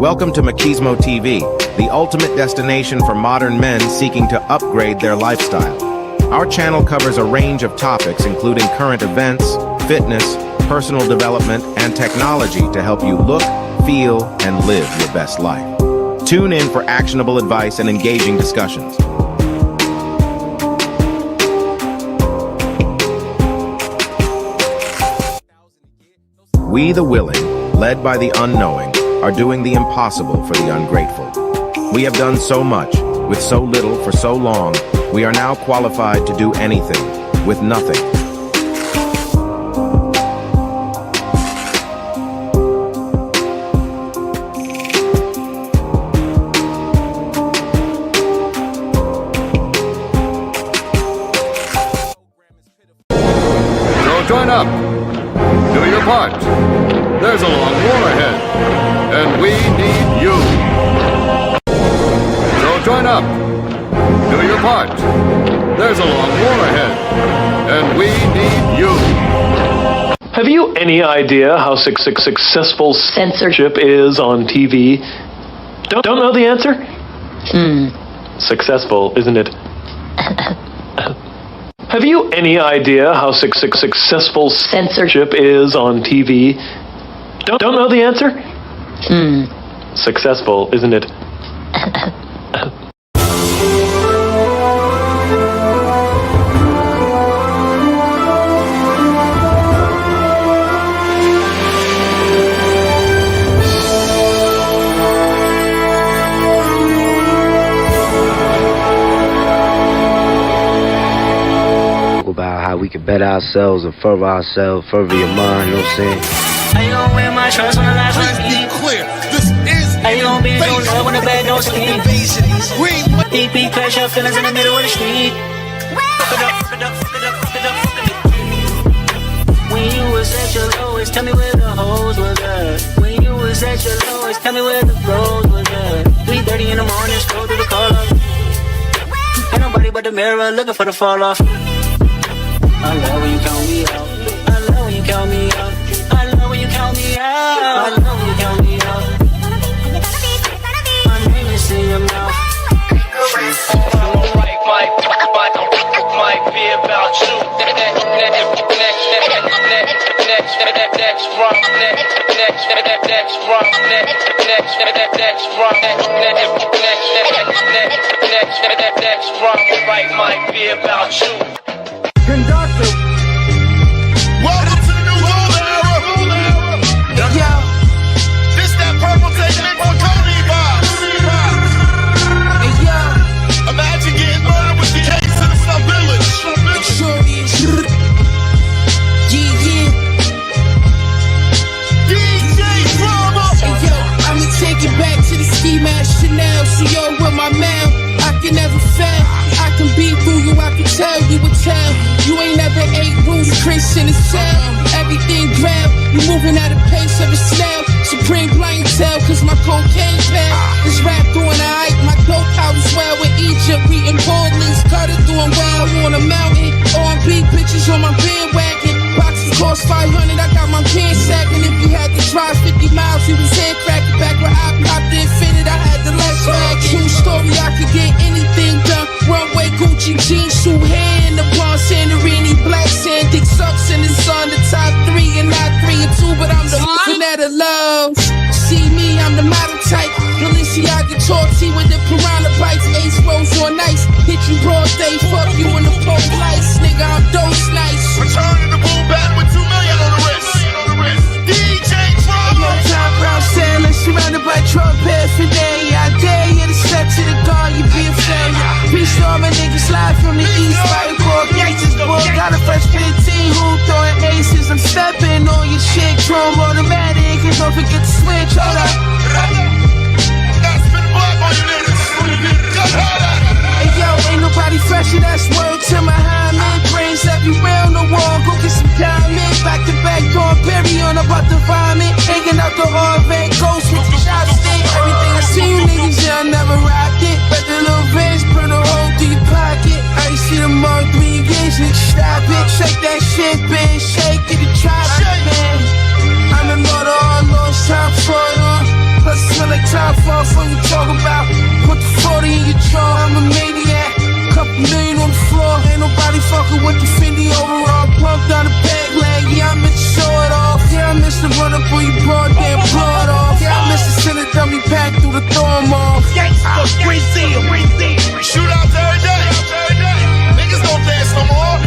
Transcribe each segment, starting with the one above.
Welcome to Machismo TV, the ultimate destination for modern men seeking to upgrade their lifestyle. Our channel covers a range of topics including current events, fitness, personal development, and technology to help you look, feel, and live your best life. Tune in for actionable advice and engaging discussions. We the willing, led by the unknowing, are doing the impossible for the ungrateful. We have done so much, with so little for so long, we are now qualified to do anything, with nothing. So join up. Do your part. There's a long war ahead, and we need you. So join up. Do your part. There's a long war ahead, and we need you. Have you any idea how successful censorship is on TV? Don't know the answer? Successful, isn't it? Have you any idea how successful censorship is on TV? Don't know the answer? Successful, isn't it? About how we can better ourselves and further ourselves, further your mind, you know what I'm saying? How you gon' wear my trust on the last one? Let's be clear, this is How you gon' be no love when the bag don't sleep? invasion. Deep, crash your feelings in the middle of the street. When you was at your lowest, tell me where the hoes was at. When you was at your lowest, tell me where the bros was at. 3:30 in the morning, scroll through the call up. Ain't nobody but the mirror looking for the fall off. I love when you count me out. I love when you count me out. I love when you count me out. I love when you count me out. My name is in your mouth. Alright, might be about you. Next run, right, might be about you. Conductor. Welcome to the new rule era. Yo. This that purple technique for Cody vibes. Hey yo. Imagine getting murdered with the case in some village. It sure is. Yeah. DJ Drama. Hey yo, I'ma take it back to the ski mask Chanel. See yo with my mouth. I can never fail. I can be through you, I can tell you a tale. You ain't never ate rules, Chris in a cell. Everything grab, you moving at a pace of a snail. Supreme clientele, cause my cocaine pal is rap doing alright. My dope house well with Egypt, reading Portland's Cutter doing well on a mountain. R&B bitches on my bandwagon. Boxes cost 500, I got my pants sagging. If you had to drive 50 miles, you was hand cracking. Back when I popped the Infinite, I had the less swag. True story, I could get anything done. Runway, Gucci, jeans, shoe, hair in the blonde, Santorini, black sand, dick sucks in the sun. The top 3 and not 3 or 2, but I'm the Vanetta love. See me, I'm the model type. Balenciaga torty with the piranha bites. Ace rolls on ice. Hit you broad day, fuck you in the pole lights. Nigga, I'm dose nice. Returning the boom back with 2 million on the wrist. DJ Drama. Top round sailing, surrounded by Trump paraphernalia. I dare you to step to the guard, you be a failure. Peace to all my niggas live from the east, right core, gangsters, boy. Got a fresh 15 who throwing aces. I'm stepping on your shit, chrome automatic, and don't forget to switch. Hold up. That's been black on you niggas. Hey yo, ain't nobody fresher, that's word to my hymen. Brains everywhere on the wall, go get some diamond. Back to back, going Perry on about the vomit. Hanging out the hard red ghost with the shot stick. Everything I see you niggas, yeah, I never rocked it. But the little Vince burn a hole through your pocket. I ain't see the Mark 3 engagement, stop it. Shake that shit, bitch, shake it and drop it, man. I'm immortal, all lost time for it on. Plus, I smell like time. throw 'em off. Gangsta, Brazil. Shootouts every day. Niggas don't dance no more.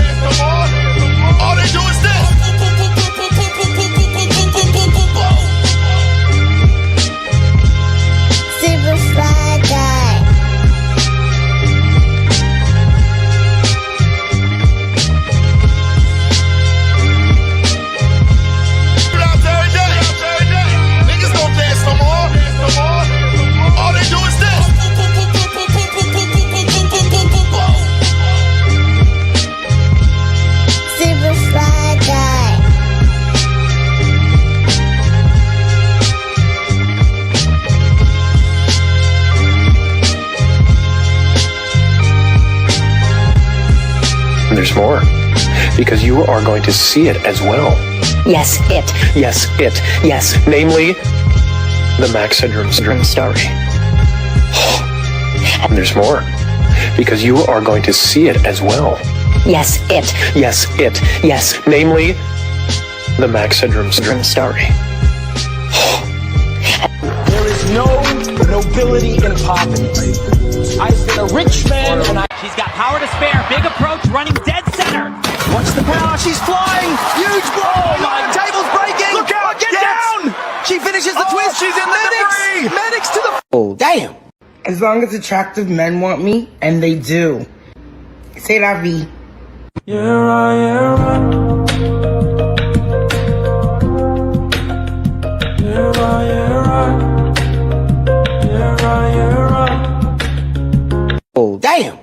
All they do is this. Super fly guy. Shootouts every day. Niggas don't dance no more. All they do is this. Super fly guy. There's more, because you are going to see it as well. Yes, it. Yes, it. Yes, namely, the Max syndrome story. There's more, because you are going to see it as well. Yes, it. Yes, it. Yes, namely, the Max syndrome story. There is no nobility in poverty. I've been a rich man and She's got power to spare. Big approach, running dead center. Watch the power. She's flying. Huge ball. Oh my. Table's breaking. Look out. Get down. She finishes the twist. She's in the debris. Medics to the... Oh, damn. As long as attractive men want me, and they do. C'est la vie. Oh, damn.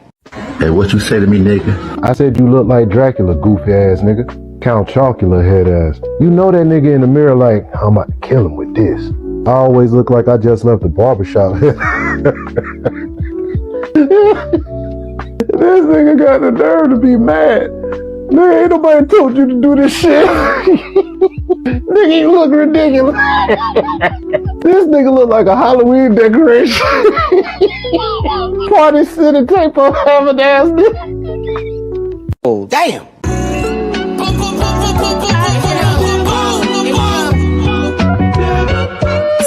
Hey, what you say to me, nigga? I said you look like Dracula, goofy ass nigga. Count Chocula head ass. You know that nigga in the mirror like, I'm about to kill him with this. I always look like I just left the barbershop. This nigga got the nerve to be mad. Nigga, ain't nobody told you to do this shit. Nigga, you look ridiculous. This nigga look like a Halloween decoration. Party City tape on having ass nigga. Oh, damn.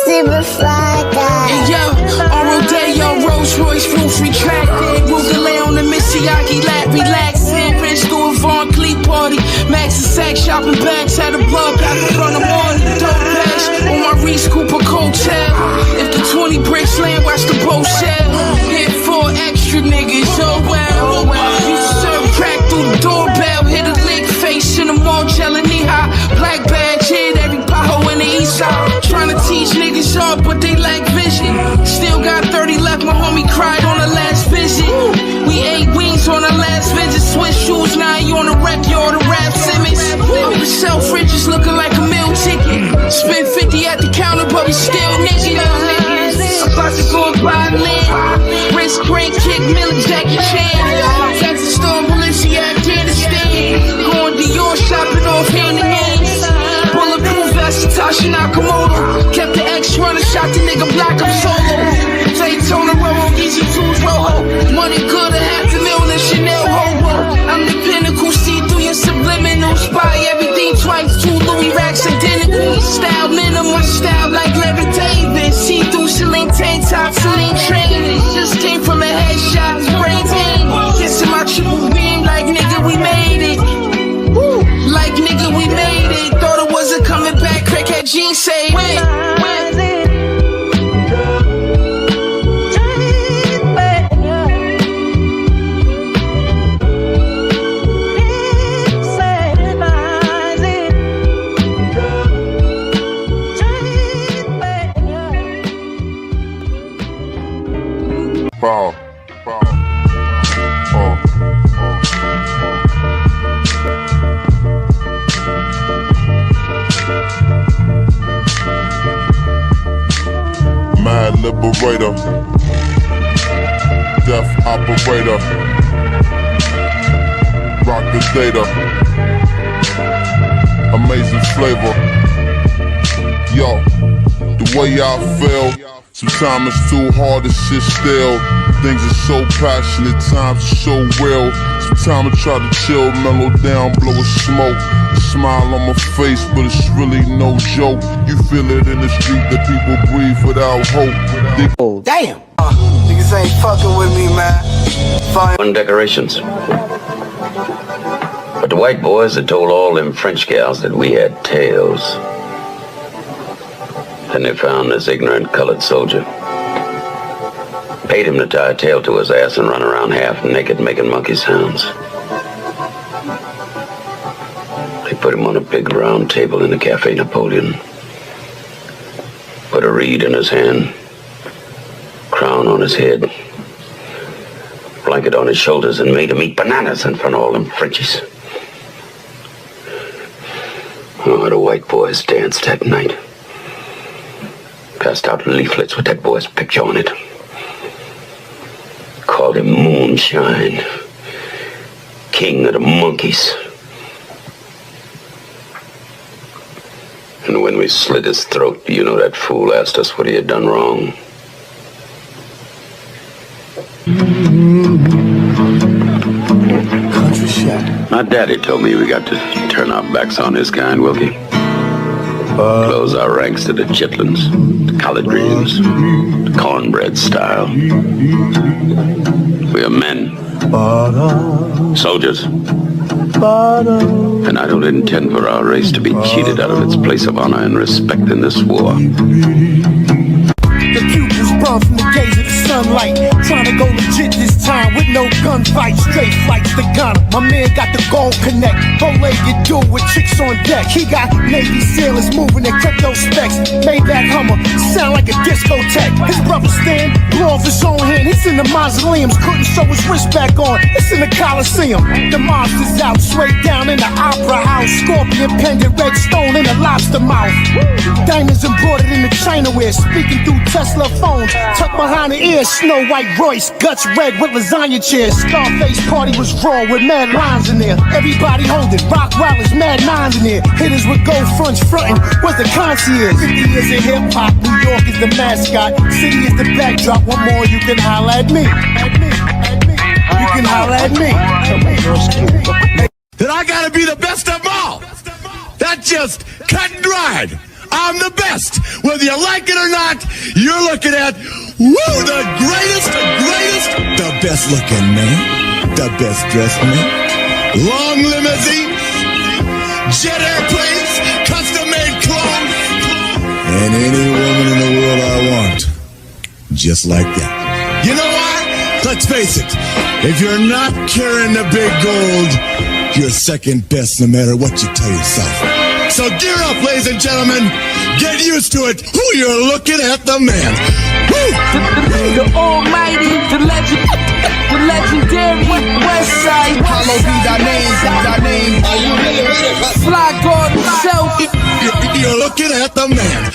Super fly guy. Hey yo, on Rodeo, Rolls Royce, roof retracted. Rugalay on the Mississippi, lap relaxing. Rich through a Von Cleef party. Max and Sack shopping bags at a blood back in front of morning. Dope bash on my Reese Cooper coattail. If the 20 bricks land, watch the boat shell. Hit 4 extra niggas, oh well. You serve crack through the doorbell. Hit a lick face in the mall, gelling knee high. Black badge, hit every pothole in the east side. Trying to teach niggas up, but they lack vision. Still got 30 left, my homie cried on the last visit. We ate wings on the last visit. Switch shoes, now you on the rec yard, the rap Simmons. Up the shelf, fridges looking like a meal ticket. Spent 50 at the counter, but we still niggas. About to go and buy a lid. Wrist crank, kick, Miller, Jackie Chan. Texas Storm, Balenciaga, Afghanistan. Going Dior, shopping off hand in hand. Bulletproof vest, Tasha Nakamoto. Kept the X running, shot the nigga black, I'm solo. Daytona Row, Easy Tools Roho. Money good, $500,000 Chanel hobo. I'm the pinnacle, see through your subliminal. Spy everything twice, 2 Louis racks identical. Style minimum, style like Larry Davis. See through Celine tank top, Celine trainers. Just came from a headshot, brain pain. Kissing my triple beam like nigga, we made it. Woo. Like nigga, we made it. Thought it wasn't coming back, crackhead jeans say wait. Mad liberator, death operator, rock the data, amazing flavor. Yo, the way I feel, it's Sometimes it's too hard to sit still. Things are so passionate, times are so real. Sometimes I try to chill, mellow down, blow a smoke. A smile on my face, but it's really no joke. You feel it in the street that people breathe without hope. Oh, damn! Niggas ain't fucking with me, man. On decorations. But the white boys had told all them French gals that we had tails. Then they found this ignorant colored soldier. Paid him to tie a tail to his ass and run around half naked making monkey sounds. They put him on a big round table in the Cafe Napoleon. Put a reed in his hand, crown on his head, blanket on his shoulders, and made him eat bananas in front of all them Frenchies. Oh, the white boys danced that night. Passed out leaflets with that boy's picture on it. Called him Moonshine, King of the Monkeys. And when we slit his throat, you know that fool asked us what he had done wrong. Country shot. My daddy told me we got to turn our backs on this kind, Wilkie. Close our ranks to the chitlins, the collard greens, the cornbread style. We are men, soldiers, and I don't intend for our race to be cheated out of its place of honor and respect in this war. The pupils burn from the gaze of the sunlight. Trying to go legit this time with no gunfight. Straight flights to Ghana. My man got the gold connect. Bow-legged dude with chicks on deck. He got Navy sailors moving in crypto specs. Made that Hummer sound like a discotheque. His brother Stan blew off his own hand. He's in the mausoleums. Couldn't show his wrist back on. It's in the Coliseum. The monster's out. Straight down in the Opera House. Scorpion pendant, red stone in the lobster mouth. Diamonds embroidered in the Chinaware. Speaking through Tesla phones, tucked behind the ear, Snow White Royce, guts red with lasagna chairs. Scarface party was raw with mad lines in there. Everybody holding, rock wallets, mad nines in there. Hitters with gold fronts frontin', was the concierge. 50 years of hip hop, New York is the mascot. City is the backdrop. One more, you can holler at me. You can holler at me. That I gotta be the best of them all. That's just cut and dried. I'm the best. Whether you like it or not, you're looking at, the greatest, the best looking man, the best dressed man. Long limousines, jet airplanes, custom made clothes, and any woman in the world I want, just like that. You know what? Let's face it, if you're not carrying the big gold, you're second best no matter what you tell yourself. So gear up, ladies and gentlemen. Get used to it. Who you're looking at, the man. The almighty, the legendary Westside. Apollo be thy name, Fly God himself. You're looking at the man.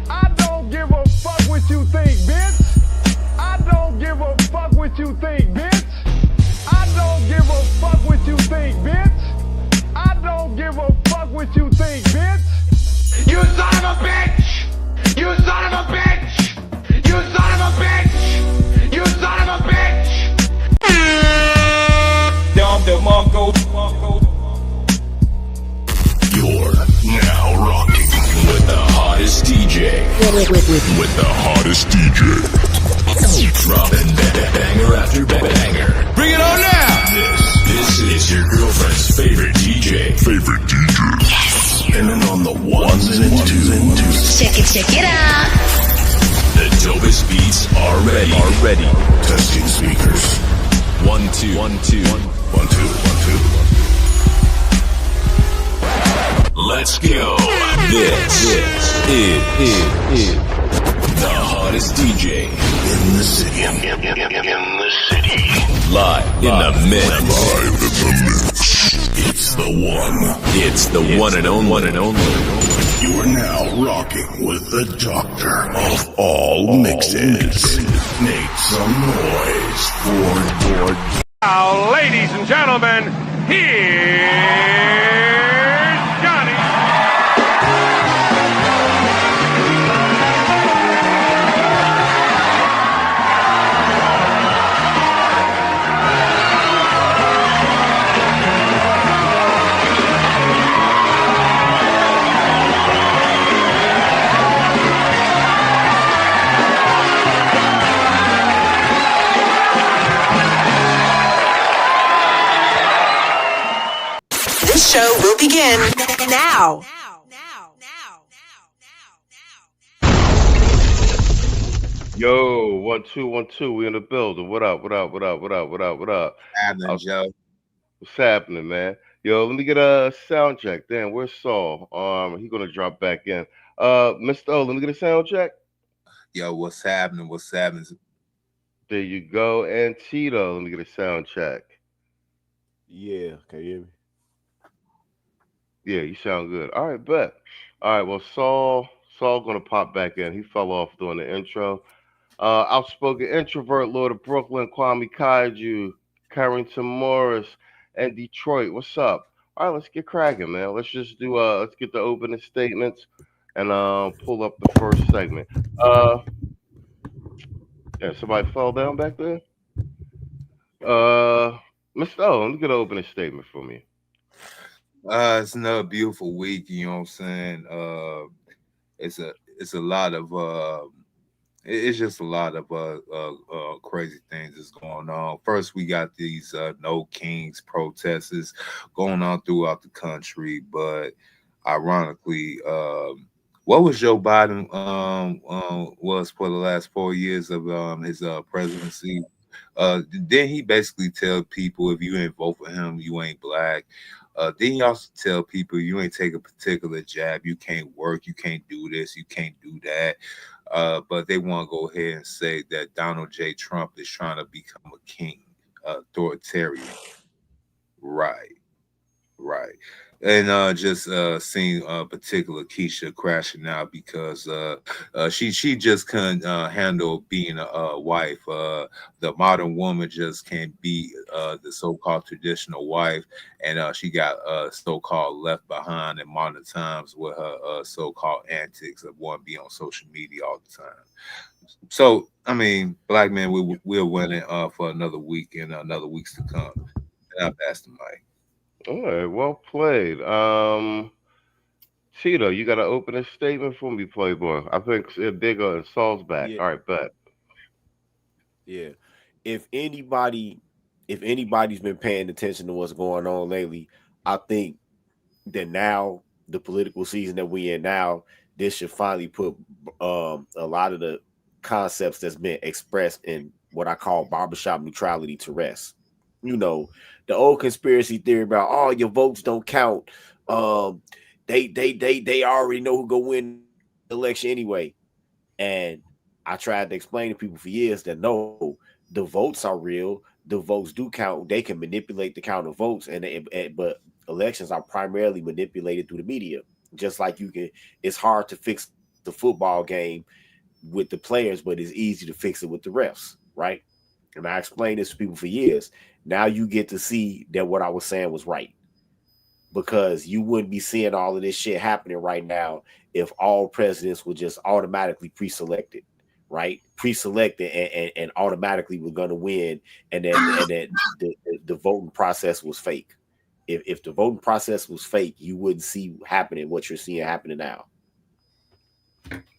I don't give a fuck what you think, bitch. I don't give a fuck what you think, bitch. I don't give a fuck what you think, bitch. I don't give a fuck what you think, bitch. You son of a bitch! You son of a bitch! You son of a bitch! You son of a bitch! You're now rocking with the hottest DJ. With the hottest DJ. Dropping banger after banger. Bring it on now! This is your girlfriend's favorite DJ. Yes! Spinning on the ones and twos. Check it out. The dopest beats are ready. Testing speakers. 1 2 1 2 1 2 1 2. Let's go. This is the hottest DJ in the city. In the city. Live in the mix. It's the one. It's the one and only. You are now rocking with the doctor of all mixes. Make some noise for Now, ladies and gentlemen, here's Johnny. Show will begin now. Yo, 1 2 1 2. We in the building. What up? Happening, Joe. What's happening, man? Yo, let me get a sound check. Damn, where's Saul? He gonna drop back in. Mr. O, let me get a sound check. Yo, what's happening? There you go. And Tito, let me get a sound check. Yeah, can you hear me? Yeah, you sound good. All right, bet. All right, well, Saul gonna pop back in. He fell off during the intro. Outspoken introvert, Lord of Brooklyn, 𝐂𝐈𝐒, Carrington Morris, and Detroit. What's up? All right, let's get cracking, man. Let's just do let's get the opening statements and pull up the first segment. Yeah, somebody fell down back there. Mr. O, let me get an opening statement for me. It's another beautiful week, you know what I'm saying? It's a lot of it's just a lot of crazy things that's going on. First, we got these No Kings protests going on throughout the country, but ironically, what was Joe Biden was for the last 4 years of his presidency? Then he basically tell people, if you ain't vote for him, you ain't black. Then he also tell people, you ain't take a particular jab, you can't work, you can't do this, you can't do that. But they want to go ahead and say that Donald J. Trump is trying to become a king, authoritarian. Right. And just seeing particular Keisha crashing out because she just couldn't handle being a wife. The modern woman just can't be the so-called traditional wife, and she got so-called left behind in modern times with her so-called antics of wanting to be on social media all the time. So, I mean, black men, we're winning for another week and another weeks to come. And I pass the mic. All right, well played. Tito, you got an opening statement for me, Playboy. I think Digger and Saul's back. Yeah. All right, bet. Yeah. If anybody's been paying attention to what's going on lately, I think that now the political season that we in now, this should finally put a lot of the concepts that's been expressed in what I call barbershop neutrality to rest. You know, the old conspiracy theory about, oh, your votes don't count. They already know who go win the election anyway. And I tried to explain to people for years that no, the votes are real. The votes do count. They can manipulate the count of votes, but elections are primarily manipulated through the media. Just like it's hard to fix the football game with the players, but it's easy to fix it with the refs, right? And I explained this to people for years. Now you get to see that what I was saying was right, because you wouldn't be seeing all of this shit happening right now if all presidents were just automatically pre-selected, right? Pre-selected and automatically were going to win, and then the voting process was fake. If the voting process was fake, you wouldn't see happening what you're seeing happening now.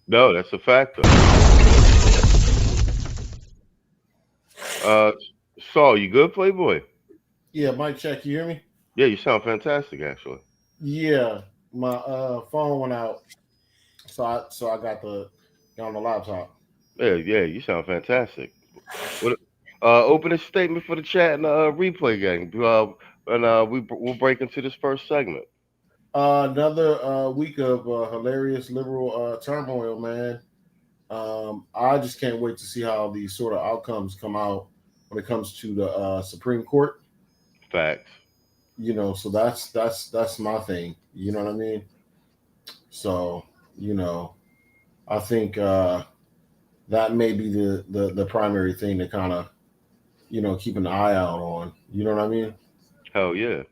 No, that's a fact. Saul, you good, Playboy? Yeah, mic check. You hear me? Yeah, you sound fantastic, actually. Yeah, my phone went out, so I got on the laptop. Yeah, you sound fantastic. Open a statement for the chat and replay gang. And we'll break into this first segment. Another week of hilarious liberal turmoil, man. I just can't wait to see how these sort of outcomes come out when it comes to the Supreme Court. Facts. You know, so that's my thing. You know what I mean? So, you know, I think that may be the primary thing to kind of, you know, keep an eye out on. You know what I mean? Hell yeah.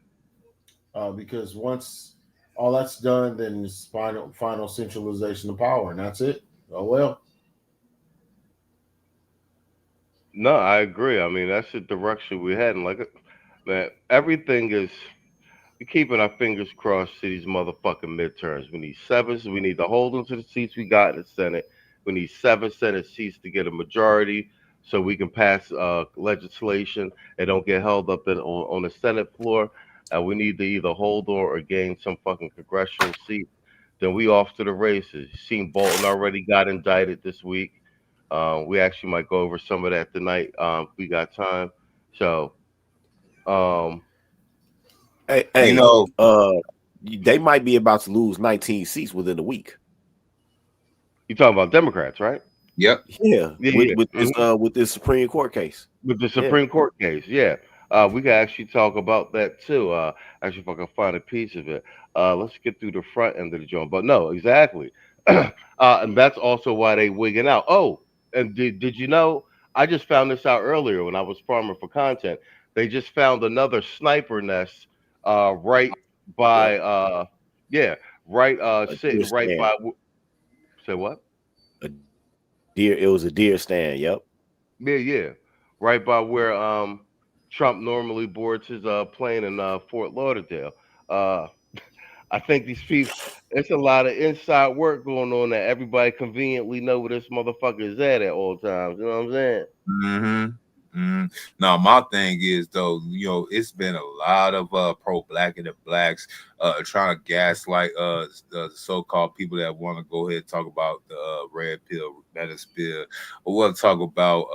Because once all that's done, then it's final centralization of power, and that's it. Oh well. No, I agree. I mean, that's the direction we're heading. Like, man, everything is. We're keeping our fingers crossed to these motherfucking midterms. We need sevens. We need to hold on to the seats we got in the Senate. We need 7 Senate seats to get a majority so we can pass legislation and don't get held up on the Senate floor. We need to either hold on or gain some fucking congressional seat. Then we off to the races. You seen Bolton already got indicted this week. We actually might go over some of that tonight if we got time. So, Hey, You know, they might be about to lose 19 seats within a week. you talking about Democrats, right? yep. Yeah, Yeah, with this Supreme Court case. With the Supreme Court case, yeah. We can actually talk about that too. Actually, if I can find a piece of it. Let's get through the front end of the joint. But no, exactly. And that's also why they wigging out. Oh, and did you know? I just found this out earlier when I was farming for content. They just found another sniper nest right by sitting right by. Say what? It was a deer stand. Yep. Yeah. Right by where Trump normally boards his plane in Fort Lauderdale. I think these people, it's a lot of inside work going on that everybody conveniently know where this motherfucker is at all times. You know what I'm saying? Now, my thing is though, you know, it's been a lot of pro-black and the blacks trying to gaslight the so-called people that want to go ahead and talk about the red pill, medicine pill, or want to talk about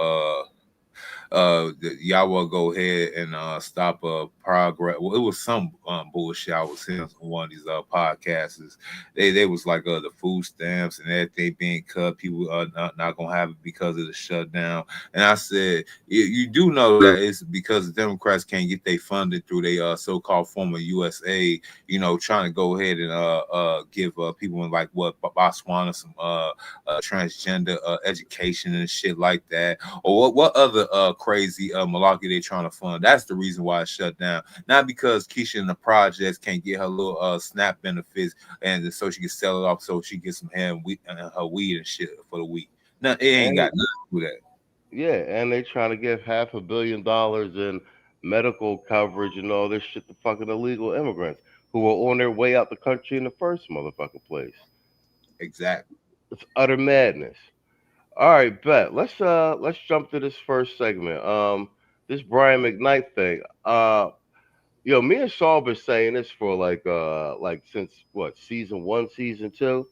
y'all will go ahead and stop progress. Well, it was some bullshit I was hearing on one of these podcasters. They was like the food stamps and everything being cut. People are not gonna have it because of the shutdown. And I said, you do know that it's because the Democrats can't get their funding through their so-called former USA. You know, trying to go ahead and give people in like what Botswana some transgender education and shit like that, or what other crazy malarkey they trying to fund. That's the reason why it's shut down. Not because Keisha in the projects can't get her little SNAP benefits and so she can sell it off so she gets some hair and her weed and shit for the week. No, it ain't got nothing to do with that. Yeah, and they trying to give $500 million in medical coverage and all this shit to fucking illegal immigrants who were on their way out the country in the first motherfucking place. Exactly. It's utter madness. All right, bet. Let's jump to this first segment. This Brian McKnight thing. Me and Saul been saying this for like since what, season 1, season 2,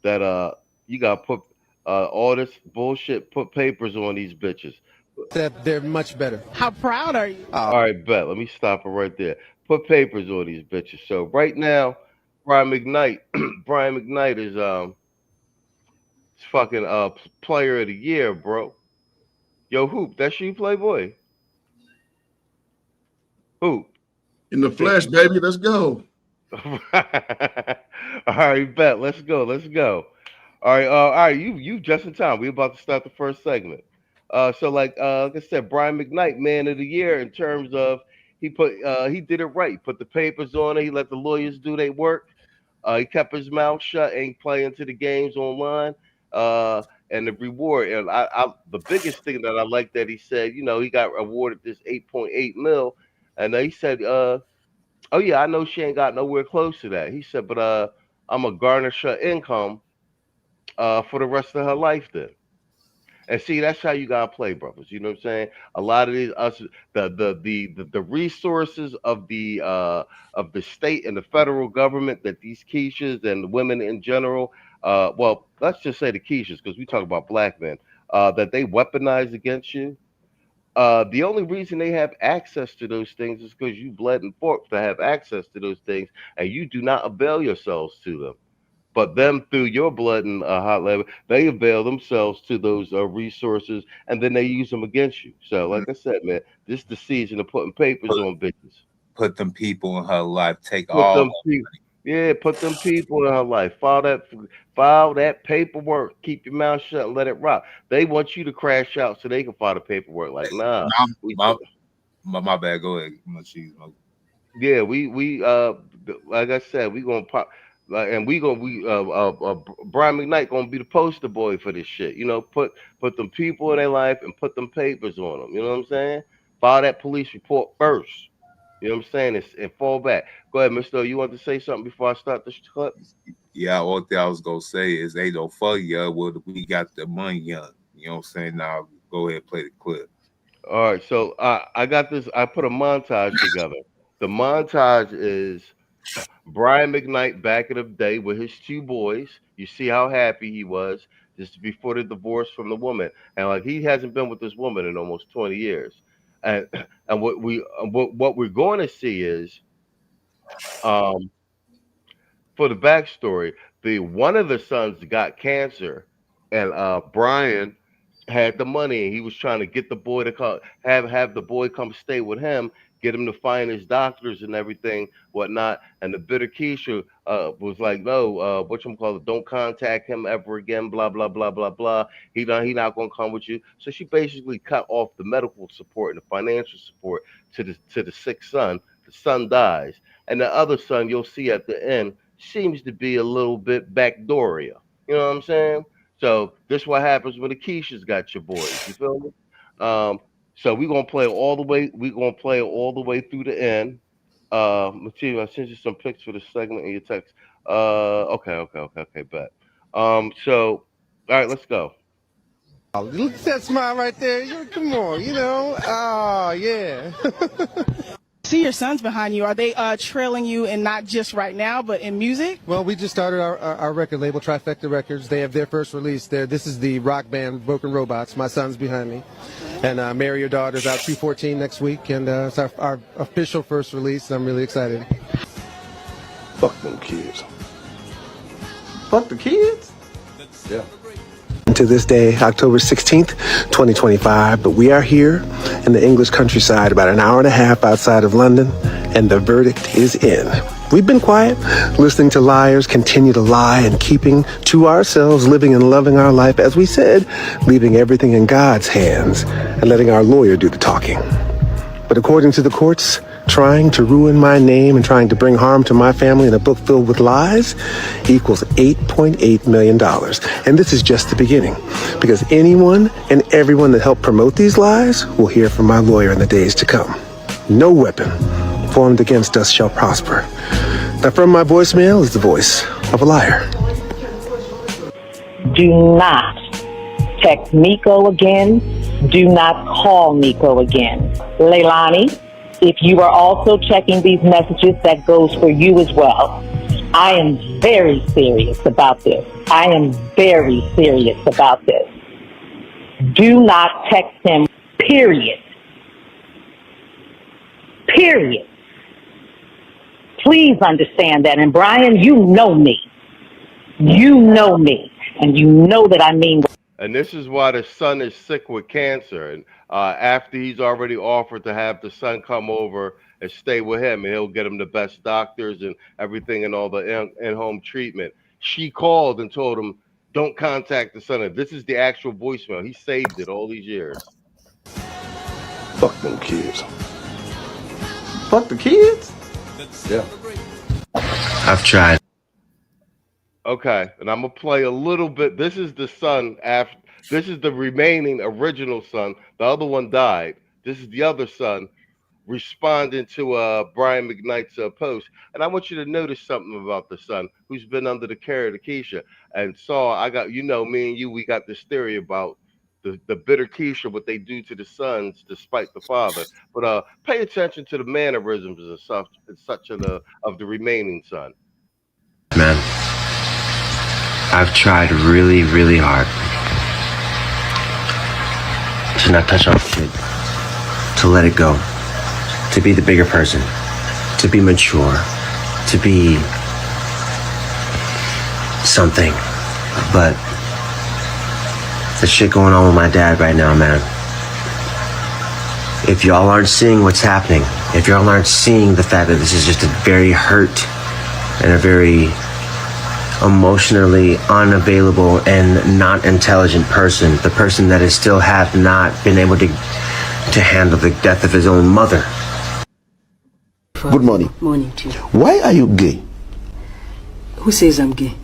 that you got put all this bullshit, put papers on these bitches. They're much better. How proud are you? All right, bet. Let me stop it right there. Put papers on these bitches. So right now, Brian McKnight is fucking player of the year, bro. Yo, Hoop, that's you, Playboy. Hoop. In the flesh, baby. Let's go. All right, bet. Let's go. All right. You just in time. We're about to start the first segment. So like I said, Brian McKnight, man of the year in terms of he did it right. He put the papers on it. He let the lawyers do their work. He kept his mouth shut. Ain't playing to the games online. And the reward, and the biggest thing that I like that he said, you know, he got awarded this 8.8 mil, and he said, oh yeah, I know she ain't got nowhere close to that. He said, but I'm gonna garnish her income for the rest of her life then. And see, that's how you gotta play, brothers. You know what I'm saying? A lot of these the resources of the state and the federal government that these Keishas and the women in general, well, let's just say the Keishas, because we talk about black men, that they weaponize against you. The only reason they have access to those things is because you bled and fought to have access to those things, and you do not avail yourselves to them. But them, through your blood and hot level, they avail themselves to those resources, and then they use them against you. So, like I said, man, this is the season of putting papers on bitches. Put them people in her life. Take Put all them her people, yeah, put them people in her life. File that paperwork. Keep your mouth shut and let it rock. They want you to crash out so they can file the paperwork. Like, nah. My bad. Go ahead. Machismo. Yeah, we like I said, we gonna pop. Like, and Brian McKnight gonna be the poster boy for this shit. You know, put them people in their life and put them papers on them. You know what I'm saying? File that police report first. You know what I'm saying? And fall back. Go ahead, Mr. You want to say something before I start this clip? Yeah, all thing I was gonna say is they don't fuck you. Well, we got the money, young. You know what I'm saying? Now go ahead, play the clip. All right, so I got this. I put a montage together. The montage is Brian McKnight back in the day with his two boys. You see how happy he was just before the divorce from the woman, and like he hasn't been with this woman in almost 20 years. And what we're going to see is, for the backstory, one of the sons got cancer, and Brian had the money, and he was trying to get the boy to have the boy come stay with him, get him to find his doctors and everything, whatnot. And the bitter Keisha was like, no, don't contact him ever again, blah, blah, blah, blah, blah. He not gonna come with you. So she basically cut off the medical support and the financial support to the sick son. The son dies. And the other son, you'll see at the end, seems to be a little bit backdooria. You know what I'm saying? So this is what happens when the Keisha's got your boys. You feel me? So we're gonna play all the way. We're gonna play all the way through the end. Matthew, I sent you some pics for the segment in your text. Okay, bet. So all right, let's go. Oh, look at that smile right there. Come on, you know. Oh, yeah. See your sons behind you. Are they trailing you, and not just right now, but in music? Well, we just started our record label, Trifecta Records. They have their first release there. This is the rock band Broken Robots. My son's behind me. And Marry Your Daughter's out 2/14 next week. And it's our official first release. I'm really excited. Fuck them kids. Fuck the kids? Yeah. To this day, October 16th, 2025, but we are here in the English countryside, about an hour and a half outside of London, and the verdict is in. We've been quiet, listening to liars continue to lie and keeping to ourselves, living and loving our life, as we said, leaving everything in God's hands and letting our lawyer do the talking. But according to the courts, trying to ruin my name and trying to bring harm to my family in a book filled with lies equals $8.8 million. And this is just the beginning, because anyone and everyone that helped promote these lies will hear from my lawyer in the days to come. No weapon formed against us shall prosper. Now, from my voicemail is the voice of a liar. Do not text Nico again. Do not call Nico again. Leilani, if you are also checking these messages, that goes for you as well. I am very serious about this. I am very serious about this. Do not text him, period. Period. Please understand that. And Brian, you know me. You know me. And you know that I mean. And this is why the son is sick with cancer. And after he's already offered to have the son come over and stay with him, and he'll get him the best doctors and everything and all the in-home treatment. She called and told him, don't contact the son. And this is the actual voicemail. He saved it all these years. Fuck them kids. Fuck the kids? Yeah. I've tried. Okay, and I'm gonna play a little bit. This is the son after. This is the remaining original son. The other one died. This is the other son responding to Brian McKnight's post. And I want you to notice something about the son who's been under the care of the Keisha. And Saul, I got, you know, me and you, we got this theory about the bitter Keisha, what they do to the sons despite the father. But pay attention to the mannerisms and such of the remaining son. Man, I've tried really, really hard to not touch on the kid. to let it go, to be the bigger person, to be mature, to be something. But the shit going on with my dad right now, man. If y'all aren't seeing what's happening, if y'all aren't seeing the fact that this is just a very hurt and a very emotionally unavailable and not intelligent person, the person that is still have not been able to handle the death of his own mother. Good morning. Morning to you. Why are you gay? Who says I'm gay?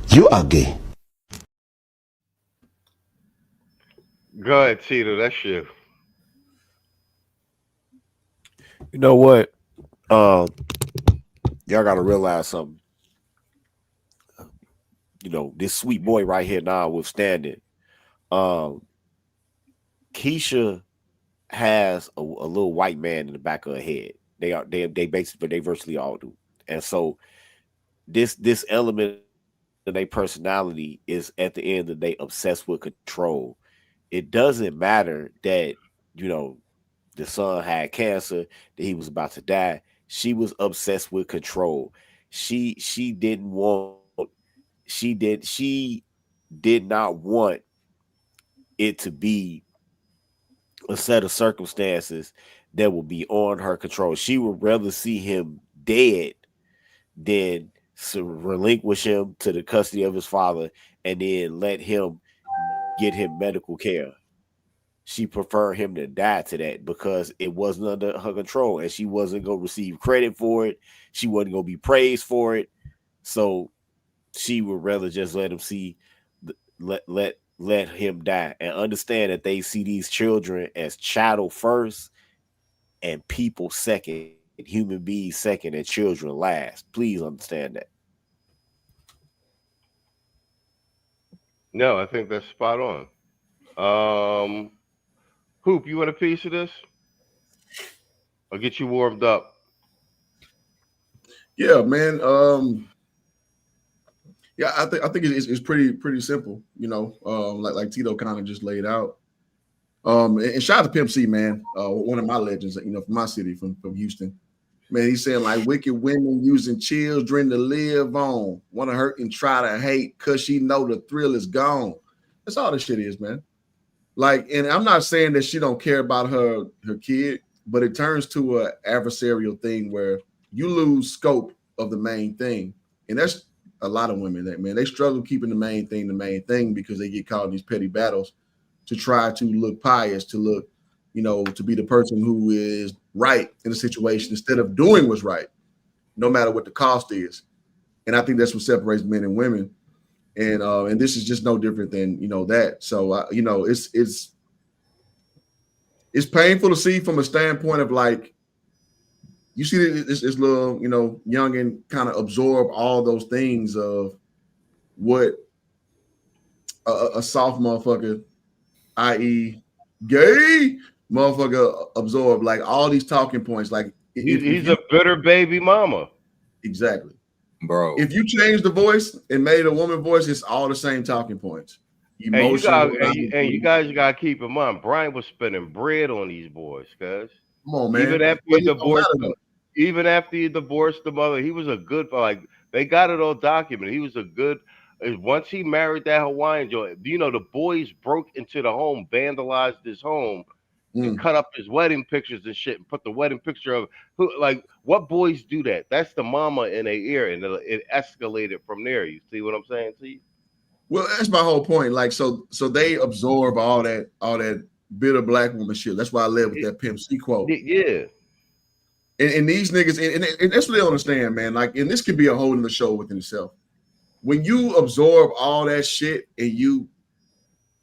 You are gay. Go ahead, Tito. That's you. You know what? Y'all gotta realize something. You know, this sweet boy right here now withstanding. Keisha has a little white man in the back of her head. They basically, they virtually all do. And so this element of their personality is at the end of the day obsessed with control. It doesn't matter that, you know, the son had cancer, that he was about to die. She was obsessed with control. She did not want it to be a set of circumstances that will be on her control. She would rather see him dead than relinquish him to the custody of his father and then let him get him medical care. She preferred him to die to that because it wasn't under her control and she wasn't going to receive credit for it. She wasn't going to be praised for it. So she would rather just let him let him die and understand that they see these children as chattel first and people second, human beings second, and children last. Please understand that. No, I think that's spot on. Hoop, you want a piece of this? I'll get you warmed up. Yeah, man. Yeah, I think it's pretty simple, you know, like Tito kind of just laid out. And shout out to Pimp C, man, one of my legends, you know, from my city, from Houston. Man, he's saying like wicked women using children to live on, want to hurt and try to hate because she know the thrill is gone. That's all this shit is, man. Like, and I'm not saying that she don't care about her kid, but it turns to an adversarial thing where you lose scope of the main thing. And that's a lot of women that, man, they struggle keeping the main thing because they get caught in these petty battles to try to look pious, to look, you know, to be the person who is right in a situation instead of doing what's right, no matter what the cost is. And I think that's what separates men and women. And this is just no different than, you know, that. So, you know, it's painful to see from a standpoint of like, you see this little, you know, youngin kind of absorb all those things of what a soft motherfucker, i.e. gay motherfucker, absorb, like all these talking points. Like he's a bitter baby mama. Exactly. Bro. If you change the voice and made a woman voice, it's all the same talking points. And you guys gotta keep in mind, Brian was spending bread on these boys, guys. Come on, man. Even after he divorced the mother, he was a good, like, they got it all documented. He was a good, once he married that Hawaiian joint, you know, the boys broke into the home, vandalized his home, and cut up his wedding pictures and shit, and put the wedding picture of who, like, what boys do that? That's the mama in their ear, and it escalated from there. You see what I'm saying? See? Well, that's my whole point. Like, so they absorb all that bitter black woman shit. That's why I led with that Pimp C quote. Yeah. And these niggas, and that's what they understand, man. Like, and this could be a whole nother show within itself. When you absorb all that shit and you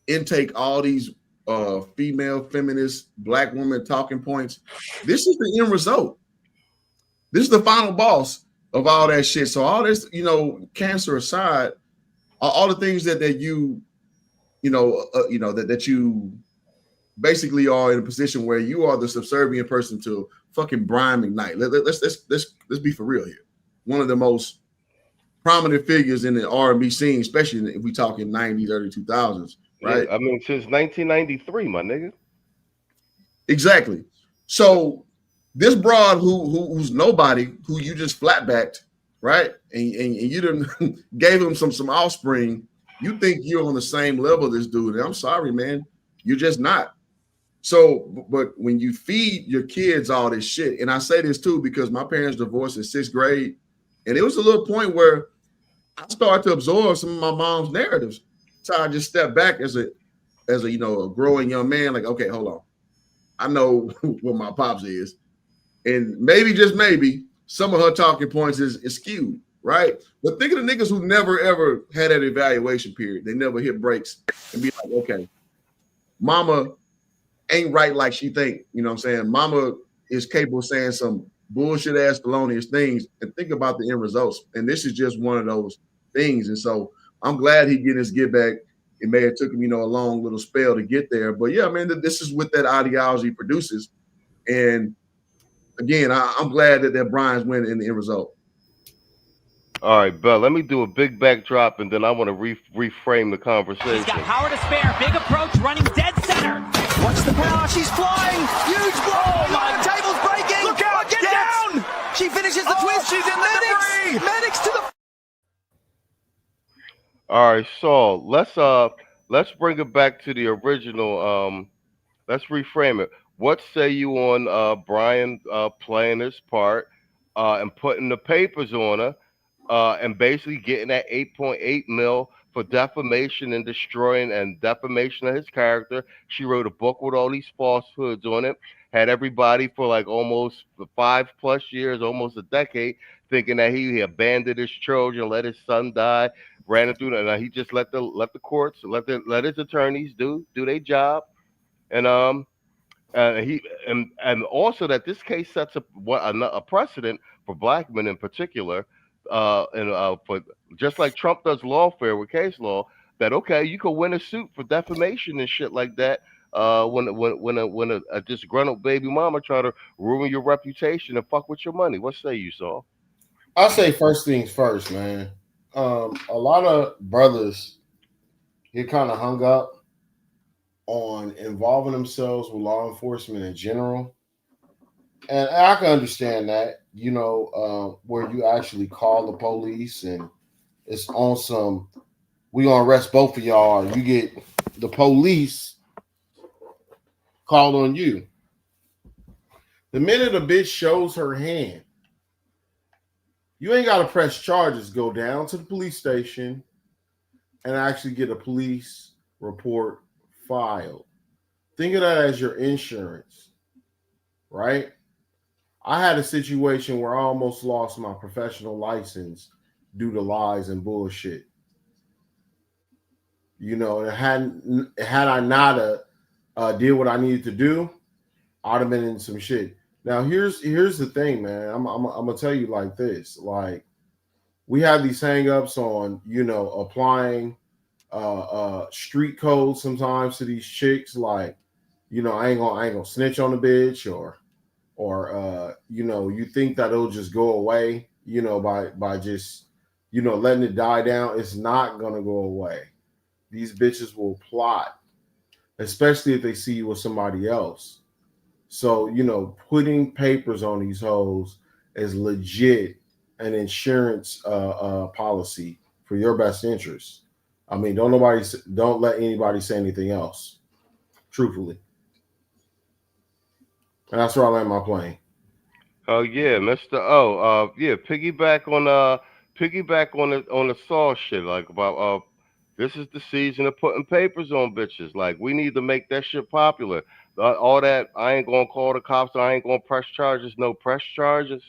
intake all these female feminist black woman talking points, this is the end result. This is the final boss of all that shit. So all this, you know, cancer aside, all the things that you you basically are in a position where you are the subservient person to fucking Brian McKnight. Let's be for real here. One of the most prominent figures in the R&B scene, especially if we talking 90s, early 2000s, right? Yeah, I mean, since 1993, my nigga. Exactly. So this broad who's nobody, who you just flatbacked, right? And you done gave him some offspring. You think you're on the same level as this dude. And I'm sorry, man. You're just not. So, but when you feed your kids all this shit, and I say this too because my parents divorced in 6th grade, and it was a little point where I started to absorb some of my mom's narratives. So I just stepped back as a a growing young man, like, okay, hold on. I know what my pops is. And maybe, just maybe, some of her talking points is skewed, right? But think of the niggas who never ever had that evaluation period. They never hit brakes and be like, okay, mama ain't right like she think. You know what I'm saying? Mama is capable of saying some bullshit ass felonious things, and think about the end results. And this is just one of those things. And so I'm glad he getting his get back. It may have took him, a long little spell to get there. But yeah, man, this is what that ideology produces. And again, I'm glad that Brian's winning in the end result. All right, Bell, let me do a big backdrop, and then I want to reframe the conversation. He's got power to spare. Big approach, running dead center. Watch the pass. She's flying. Huge blow. Oh, my. The table's breaking. Look out. Get down. She finishes the twist. She's in the debris. Medics to the... All right, Saul, let's bring it back to the original. Let's reframe it. What say you on Brian playing his part and putting the papers on her and basically getting that 8.8 mil for defamation and destroying and defamation of his character? She wrote a book with all these falsehoods on it, had everybody for like almost 5+ years, almost a decade, thinking that he abandoned his children, let his son die, ran it through, and he just let the courts, let his attorneys do their job, and also that this case sets a precedent for black men in particular, for just like Trump does lawfare with case law, that okay, you can win a suit for defamation and shit like that. When a disgruntled baby mama try to ruin your reputation and fuck with your money. What say you, Saul? I say first things first, man. A lot of brothers get kind of hung up on involving themselves with law enforcement in general. And I can understand that, where you actually call the police and it's on some, we gonna arrest both of y'all, and you get the police called on you. The minute a bitch shows her hand, you ain't got to press charges. Go down to the police station and actually get a police report filed. Think of that as your insurance, right? I had a situation where I almost lost my professional license due to lies and bullshit. Had I not did what I needed to do, I'd have been in some shit. Now, here's the thing, man. I'm gonna tell you like this. Like, we have these hangups on, applying street code sometimes to these chicks. Like, I ain't gonna snitch on the bitch, or you think that it'll just go away, by just letting it die down. It's not gonna go away. These bitches will plot, especially if they see you with somebody else. So, putting papers on these hoes is legit an insurance policy for your best interest. I mean, don't let anybody say anything else, truthfully. And that's where I land my plane. Oh yeah, Mr. O. Piggyback on the Saul shit, like about this is the season of putting papers on bitches. Like, we need to make that shit popular. All that, I ain't gonna call the cops, I ain't gonna press charges, no press charges.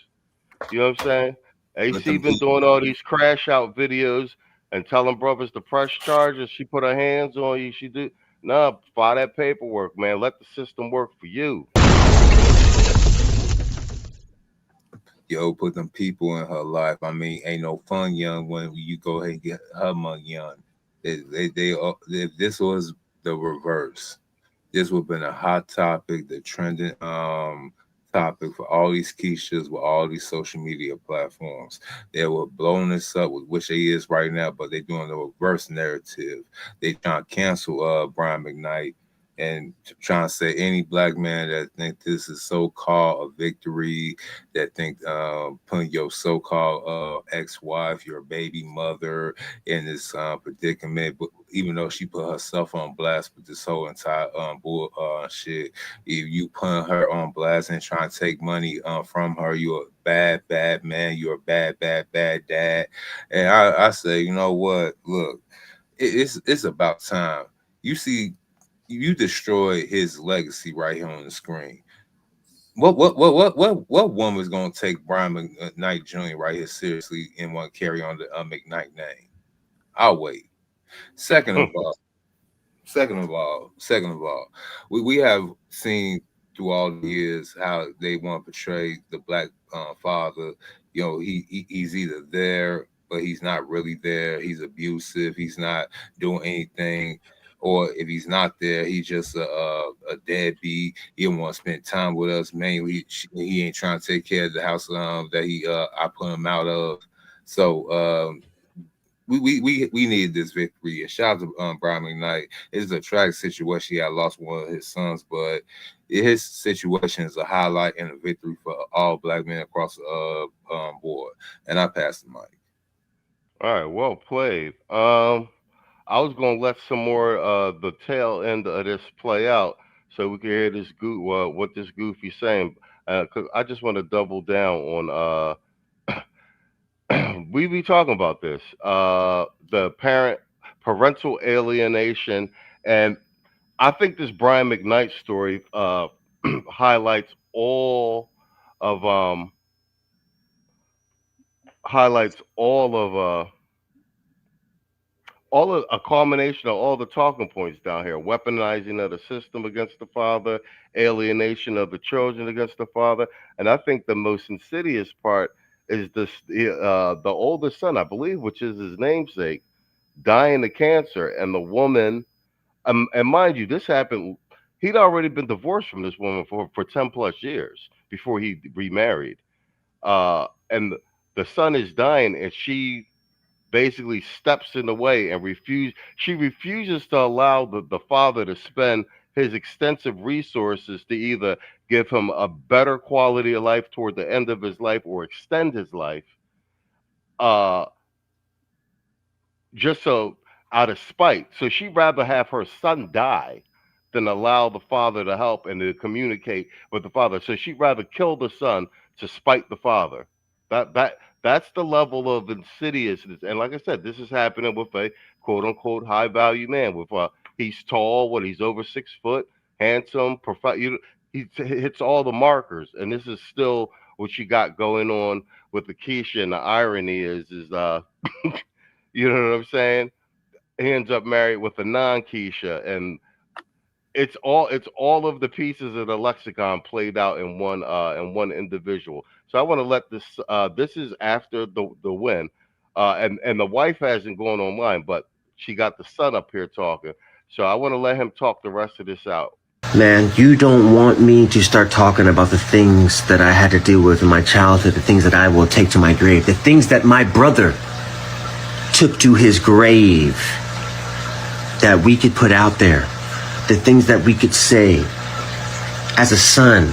You know what I'm saying? AC been doing all these crash out videos and telling brothers to press charges. She put her hands on you. She do. Nah, file that paperwork, man. Let the system work for you. Yo, put them people in her life. I mean, ain't no fun young when you go ahead and get her money young. If this was the reverse, this would have been a hot topic, the trending topic for all these quiches with all these social media platforms. They were blowing this up with which they is right now, but they're doing the reverse narrative. They trying to cancel Brian McKnight and trying to say any black man that think this is so-called a victory, that think putting your so-called ex-wife, your baby mother in this predicament, but even though she put herself on blast with this whole entire shit, if you putting her on blast and trying to take money from her, you're a bad man, you're a bad dad. And I say, you know what, look, it's about time. You see, you destroyed his legacy right here on the screen. What woman's gonna take Brian McKnight Jr. right here seriously and want to carry on the McKnight name? I'll wait. Second of all, we have seen through all the years how they want to portray the black father. You know, he's either there, but he's not really there. He's abusive. He's not doing anything. Or if he's not there, he's just a deadbeat. He don't want to spend time with us. Mainly, he ain't trying to take care of the house that I put him out of. So we needed this victory. And shout out to Brian McKnight. It's a tragic situation. He had lost one of his sons, but his situation is a highlight and a victory for all black men across the board. And I pass the mic. All right, well played. I was gonna let some more the tail end of this play out so we can hear this what this goofy saying. Cause I just want to double down on we be talking about this the parental alienation, and I think this Brian McKnight story highlights all of a culmination of all the talking points down here: weaponizing of the system against the father, alienation of the children against the father. And I think the most insidious part is this: the oldest son, I believe, which is his namesake, dying of cancer, and the woman. And mind you, this happened. He'd already been divorced from this woman for 10 plus years before he remarried. And the son is dying, and she basically steps in the way and she refuses to allow the father to spend his extensive resources to either give him a better quality of life toward the end of his life or extend his life, just so out of spite. So she'd rather have her son die than allow the father to help and to communicate with the father. So she'd rather kill the son to spite the father. That's the level of insidiousness. And like I said, this is happening with a quote unquote high value man. With he's tall, he's over 6 foot, handsome, he hits all the markers. And this is still what you got going on with the Keisha. And the irony is you know what I'm saying? He ends up married with a non-Keisha, and it's all of the pieces of the lexicon played out in one individual. So I want to let this. This is after the win, and the wife hasn't gone online, but she got the son up here talking. So I want to let him talk the rest of this out. Man, you don't want me to start talking about the things that I had to deal with in my childhood, the things that I will take to my grave, the things that my brother took to his grave that we could put out there, the things that we could say as a son,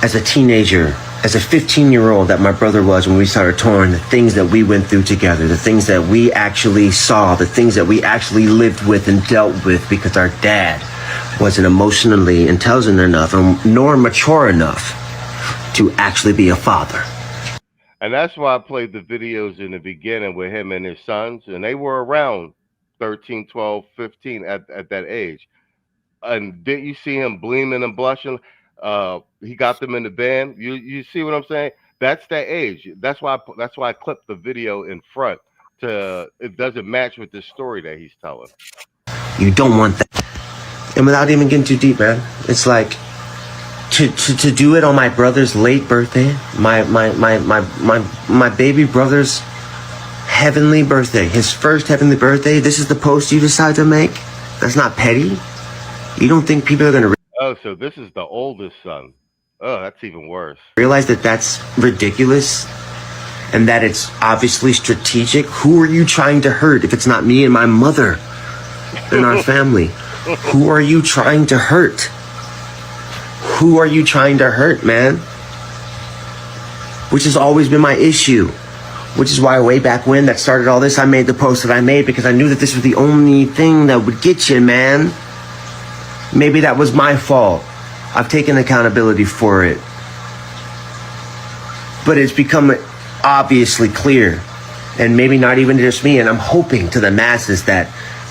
as a teenager, as a 15-year-old that my brother was when we started touring, the things that we went through together, the things that we actually saw, the things that we actually lived with and dealt with because our dad wasn't emotionally intelligent enough nor mature enough to actually be a father. And that's why I played the videos in the beginning with him and his sons, and they were around 13, 12, 15 at that age. And didn't you see him bleeding and blushing? He got them in the band. You see what I'm saying? That's that age. That's why I clipped the video in front. It doesn't match with the story that he's telling. You don't want that. And without even getting too deep, man, it's like to do it on my brother's late birthday, my baby brother's heavenly birthday, his first heavenly birthday. This is the post you decide to make? That's not petty? You don't think people are gonna Oh, so this is the oldest son. Oh, that's even worse. Realize that that's ridiculous and that it's obviously strategic? Who are you trying to hurt if it's not me and my mother and our family? Who are you trying to hurt? Who are you trying to hurt, man? Which has always been my issue. Which is why way back when that started all this, I made the post that I made because I knew that this was the only thing that would get you, man. Maybe that was my fault. I've taken accountability for it. But it's become obviously clear, and maybe not even just me, and I'm hoping to the masses that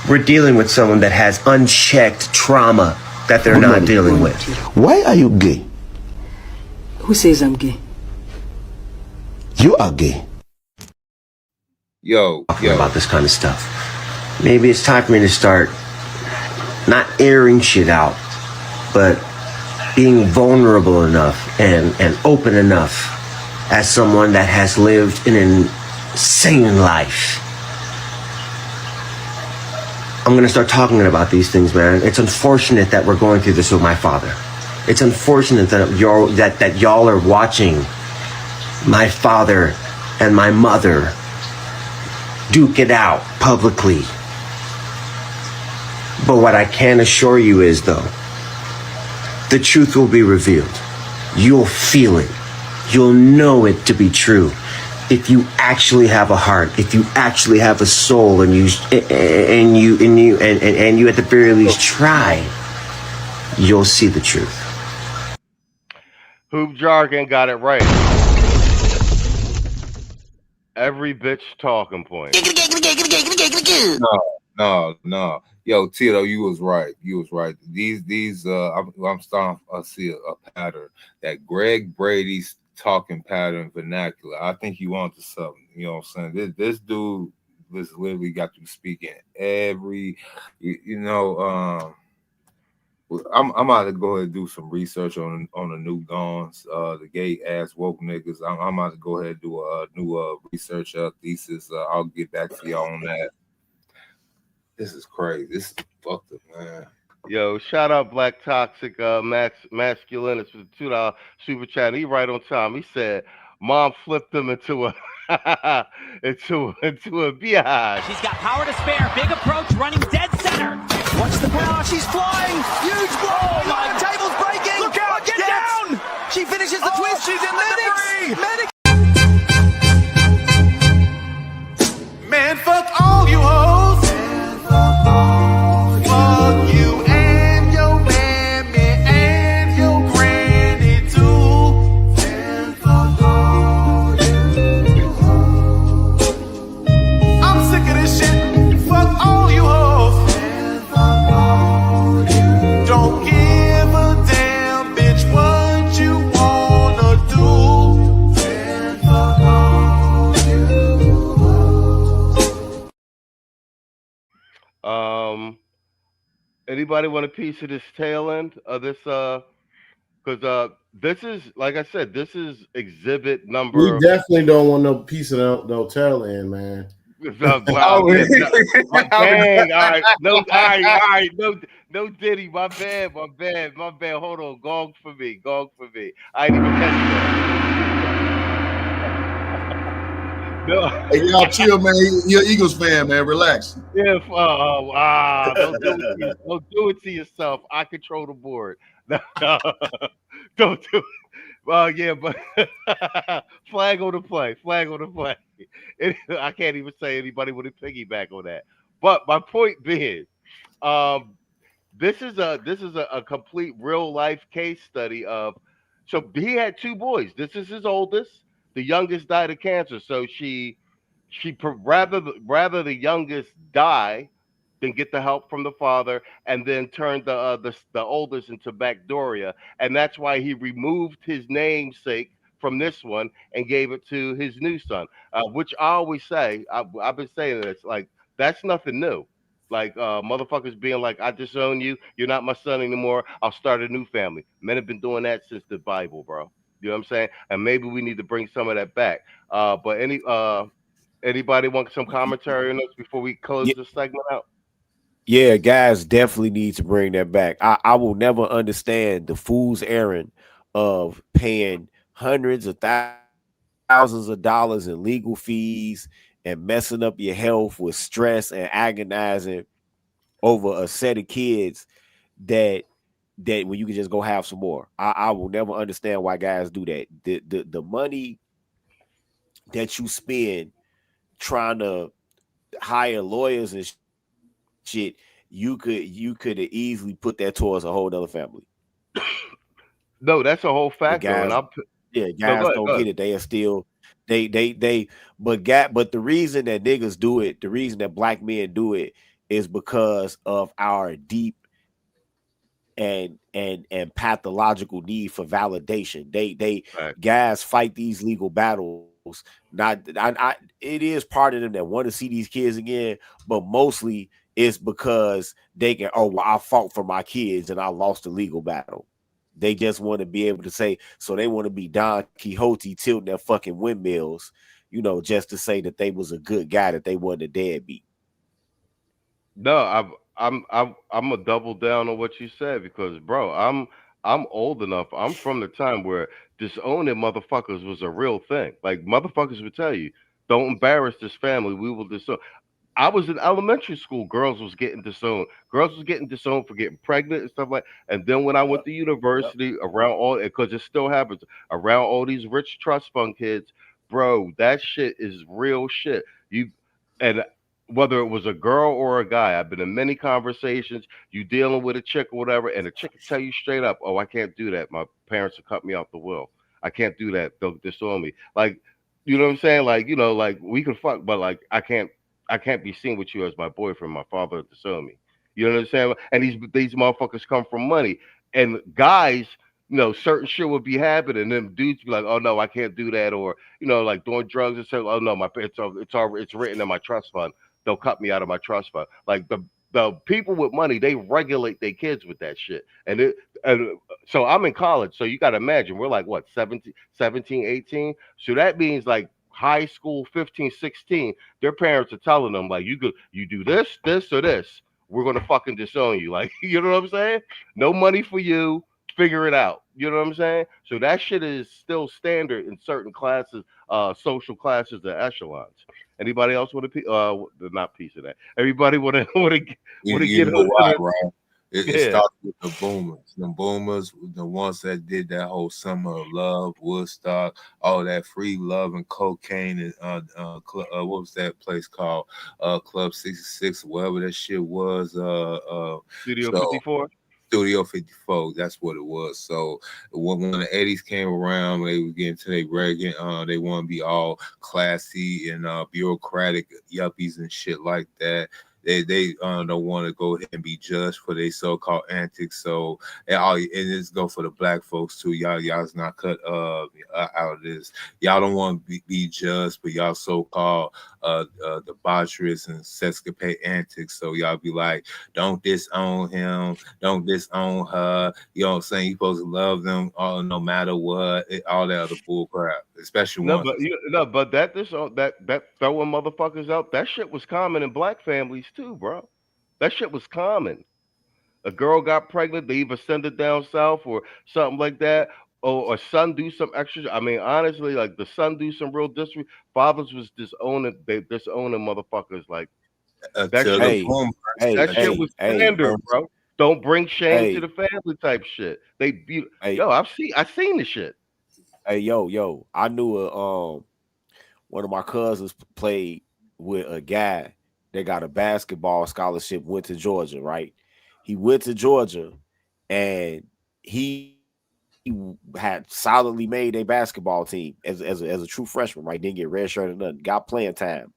we're dealing with someone that has unchecked trauma that they're not dealing with. Why are you gay? Who says I'm gay? You are gay. Talking about this kind of stuff. Maybe it's time for me to start not airing shit out, but being vulnerable enough and open enough as someone that has lived an insane life. I'm gonna start talking about these things, man. It's unfortunate that we're going through this with my father. It's unfortunate that y'all are watching my father and my mother duke it out publicly. But what I can assure you is, though, the truth will be revealed. You'll feel it. You'll know it to be true. If you actually have a heart, if you actually have a soul, and you at the very least try, you'll see the truth. Hoop Jargon got it right. Every bitch talking point. No. Yo, Tito, you was right. These I'm starting to see a pattern, that Greg Brady's talking pattern vernacular. I think you onto something. You know what I'm saying? This dude was literally got you speaking every, I'm about to go ahead and do some research on the new dawns, the gay ass woke niggas. I'm about to go ahead and do a new research thesis. I'll get back to y'all on that. This is crazy. This is fucked up, man. Yo, shout out Black Toxic Masculinist for the $2 super chat. He right on time. He said, "Mom flipped him into a into a beehive." She's got power to spare. Big approach, running dead center. Watch the power. She's flying. Huge blow. Oh my! The table's breaking. Look out! Get down! She finishes the twist. She's in medics. Man, fuck all you hoes. Fuck you and your mammy and your granny too. I'm sick of this shit. Fuck all you hoes. Don't give a damn, bitch, what you wanna do. Anybody want a piece of this tail end of this? Because this is, like I said, this is exhibit number. We definitely don't want no piece of no tail end, man. Wow, yeah, my bang. All right, no Diddy. My bad. Hold on, gong for me. I ain't even catch that. No. Hey, y'all chill, man. You're an Eagles fan, man. Relax. Don't do it to yourself. I control the board. No, don't do it. Well, yeah, but flag on the play. I can't even say anybody would piggyback on that. But my point being, this is a complete real life case study of. So he had two boys. This is his oldest. The youngest died of cancer. So she rather the youngest die than get the help from the father, and then turned the oldest into Backdoria, and that's why he removed his namesake from this one and gave it to his new son. Which I always say, I've been saying this, like that's nothing new. Like motherfuckers being like, I disown you, you're not my son anymore, I'll start a new family. Men have been doing that since the Bible, bro. You know what I'm saying? And maybe we need to bring some of that back. But anybody want some commentary on this before we close this segment out? Yeah, guys definitely need to bring that back. I will never understand the fool's errand of paying hundreds of thousands of dollars in legal fees and messing up your health with stress and agonizing over a set of kids that when you can just go have some more. I will never understand why guys do that. The money that you spend trying to hire lawyers and shit, you could have easily put that towards a whole other family. No, that's a whole factor. Guys, and guys don't get it. They are still but the reason that niggas do it, the reason that black men do it is because of our deep and pathological need for validation. Guys fight these legal battles. It is part of them that want to see these kids again, but mostly it's because they can, I fought for my kids and I lost the legal battle. They just want to be able to say, so they want to be Don Quixote tilting their fucking windmills, just to say that they was a good guy, that they wasn't a deadbeat. No, I'm a double down on what you said, because bro, I'm old enough. I'm from the time where disowning motherfuckers was a real thing. Like, motherfuckers would tell you, don't embarrass this family, we will disown. I was in elementary school, girls was getting disowned. Girls was getting disowned for getting pregnant and stuff like. And then when I went to university, around all, because it still happens, around all these rich trust fund kids, bro, that shit is real shit. And whether it was a girl or a guy, I've been in many conversations, you dealing with a chick or whatever, and a chick will tell you straight up, oh, I can't do that. My parents will cut me off the will. I can't do that. They'll disown me. Like, you know what I'm saying? Like, like, we can fuck, but like, I can't be seen with you as my boyfriend. My father disowned me. You know what I'm saying? And these motherfuckers come from money. And guys, certain shit would be happening, and then dudes be like, oh no, I can't do that, or like doing drugs and stuff. Oh no, it's written in my trust fund. They'll cut me out of my trust fund. Like, the people with money, they regulate their kids with that shit. And so I'm in college, so you got to imagine, we're like, what, 17, 18? So that means like high school, 15, 16, their parents are telling them, like, you do this, or this, we're going to fucking disown you. Like, you know what I'm saying? No money for you, figure it out. You know what I'm saying? So that shit is still standard in certain classes, social classes and echelons. Anybody else want to not piece of that? Everybody want to get know why, right? It starts with the boomers. The boomers, the ones that did that whole Summer of Love, Woodstock, all that free love and cocaine, and what was that place called? Club 66, whatever that shit was. Studio 54. Studio 54, that's what it was. So when the 80s came around, they were getting to their Reagan, they want to be all classy and bureaucratic yuppies and shit like that. They don't want to go ahead and be judged for their so-called antics. So and this go for the black folks too. Y'all's not cut out of this. Y'all don't want to be judged, but y'all so-called debaucherous and sexcapade antics. So y'all be like, don't disown him, don't disown her. You know what I'm saying? You supposed to love them all, no matter what. All that other bull crap, especially but that throwing motherfuckers out, that shit was common in black families too, bro. That shit was common. A girl got pregnant, they either send it down south or something like that, or son do some extra. I mean, honestly, like, the son do some real disrespect. Fathers was disowning motherfuckers. Like, that shit was standard, bro. Don't bring shame to the family type shit. I've seen the shit. Hey, yo, I knew one of my cousins played with a guy that got a basketball scholarship, went to Georgia, right? He went to Georgia and he had solidly made a basketball team as a true freshman, right? Didn't get red shirt or nothing, got playing time.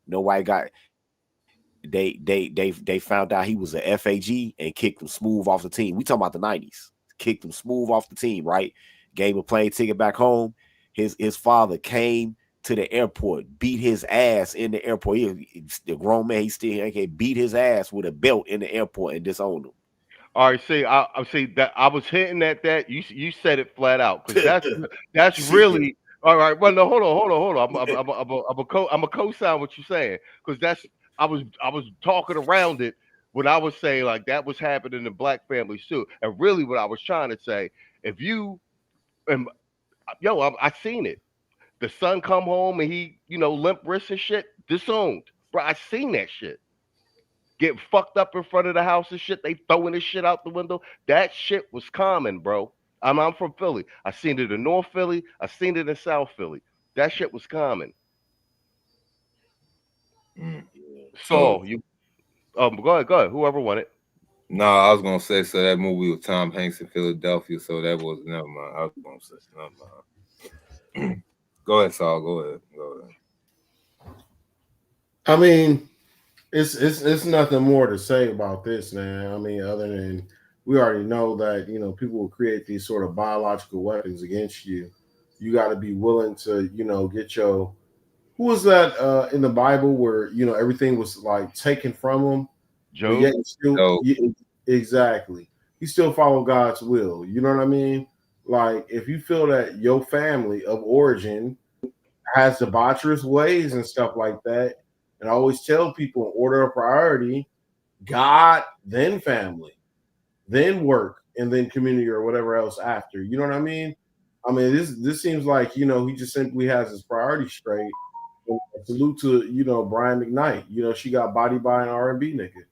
You know why he got they found out he was a FAG and kicked him smooth off the team. We talking about the 90s. Kicked him smooth off the team, right? Gave him a plane ticket back home. His father came to the airport, beat his ass in the airport. He's the grown man, he still beat his ass with a belt in the airport and disowned him. All right, see, I see that I was hinting at that. You said it flat out, because that's really all right. Well, no, hold on. I'm a co-sign what you're saying, because I was talking around it when I was saying, like, that was happening in black families too, and really what I was trying to say, if you I seen it. The son come home and he, limp wrist and shit, disowned. Bro, I seen that shit. getting fucked up in front of the house and shit. They throwing this shit out the window. That shit was common, bro. I'm from Philly. I seen it in North Philly. I seen it in South Philly. That shit was common. So you, go ahead. Whoever won it. No, I was gonna say so that movie with Tom Hanks in Philadelphia. So that was never mind. I was gonna say never mind. Go ahead, Saul. Go ahead. I mean, it's nothing more to say about this, man. I mean, other than we already know that people will create these sort of biological weapons against you. You got to be willing to get your. Who was that in the Bible where everything was like taken from them? Job. Yet exactly. You still follow God's will. You know what I mean? Like if you feel that your family of origin has debaucherous ways and stuff like that, and I always tell people in order of priority, God, then family, then work, and then community or whatever else after. You know what I mean? I mean, this seems like he just simply has his priorities straight. Salute to Brian McKnight. She got body by an R&B nigga.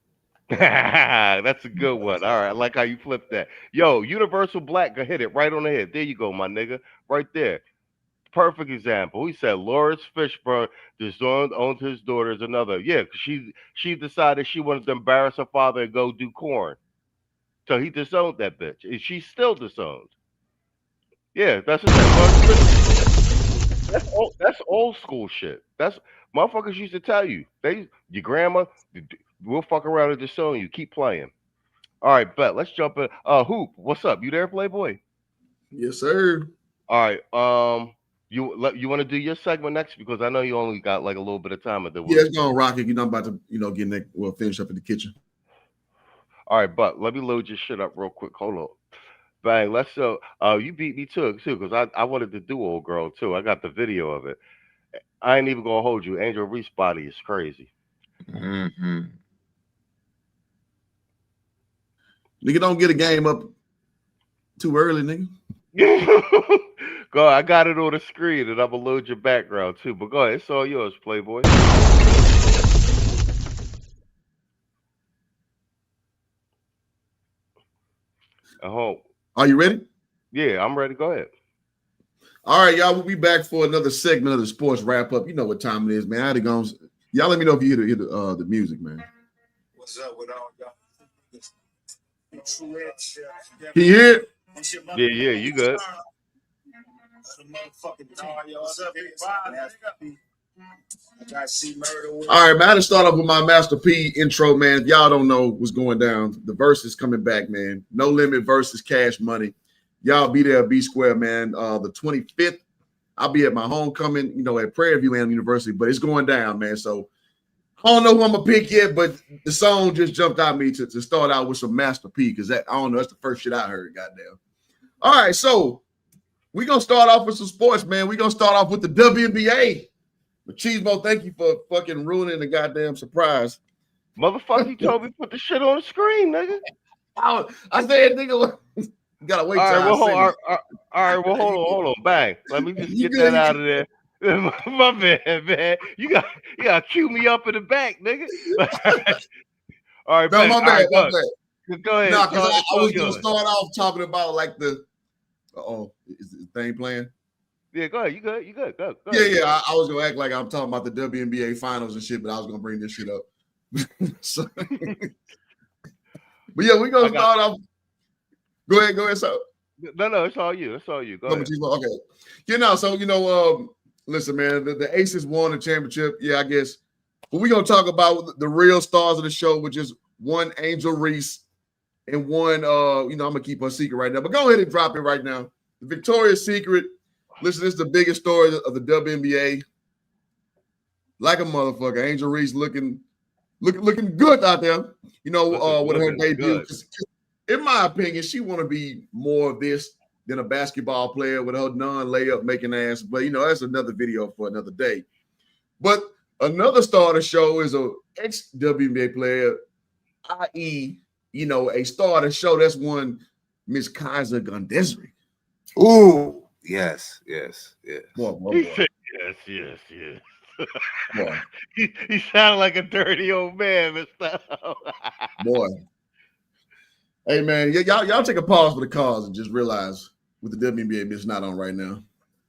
That's a good one. All right, I like how you flipped that. Yo, Universal Black, go hit it right on the head. There you go, my nigga, right there. Perfect example. He said Lawrence Fishburne owned his daughter as another. Yeah, because she decided she wanted to embarrass her father and go do corn. So he disowned that bitch. And she's still disowned. Yeah, that's that's old school shit. That's motherfuckers used to tell you. Your grandma will fuck around and disown you. Keep playing. All right, bet. Let's jump in. Hoop, what's up? You there, Playboy? Yes, sir. All right. You want to do your segment next because I know you only got like a little bit of time at the Yeah, it's gonna rock it. I'm about to finish up in the kitchen. All right, but let me load your shit up real quick. Hold on. Bang. Let's you beat me too because I wanted to do Old Girl too. I got the video of it. I ain't even gonna hold you. Angel Reese body is crazy. Mm-hmm. Nigga, don't get a game up too early, nigga. Go, I got it on the screen, and I'm gonna load your background too. But go ahead, it's all yours, Playboy. I hope. Are you ready? Yeah, I'm ready. Go ahead. All right, y'all. We'll be back for another segment of the sports wrap up. You know what time it is, man. Y'all let me know if you hear the music, man. What's up with all y'all? Can you hear it? Yeah, you good. All right, man. I had to start off with my Master P intro, man. If y'all don't know what's going down, the verse is coming back, man. No Limit versus Cash Money. Y'all be there, B Square, man. The 25th, I'll be at my homecoming, at Prairie View University, but it's going down, man. So I don't know who I'm gonna pick yet, but the song just jumped out at me to start out with some Master P because I don't know, that's the first shit I heard. Goddamn. All right, so we're gonna start off with some sports, man. We're gonna start off with the WNBA. Machismo, thank you for fucking ruining the goddamn surprise. Motherfucker, you told me to put the shit on the screen, nigga. I said, nigga, you gotta wait. All right, well, hold on. Bang. Let me just get that out of there. My man. You gotta cue me up in the back, nigga. All right, no, my bad. Go ahead. No, because I was gonna start off talking about like the. Is the thing playing? Yeah, go ahead. You good. Go. Yeah. I was gonna act like I'm talking about the WNBA finals and shit, but I was gonna bring this shit up. So, but yeah, we're gonna start off. Go ahead. So no, it's all you. Go ahead. Okay. So listen, man, the Aces won the championship. Yeah, I guess. But we're gonna talk about the real stars of the show, which is one Angel Reese and one I'm gonna keep her secret right now. But go ahead and drop it right now. The Victoria's Secret. Listen, this is the biggest story of the WNBA. Like a motherfucker. Angel Reese looking good out there. With her debut. In my opinion, she want to be more of this than a basketball player with her non-layup making ass. But that's another video for another day. But another star of the show is a ex-WNBA player, i.e., a star of the show. That's one Miss Kaiser Gundesry. Ooh, yes. Boy. Yes. Boy. He sounded like a dirty old man and stuff. Boy. Hey man, y'all take a pause for the cause and just realize with the WNBA it's not on right now.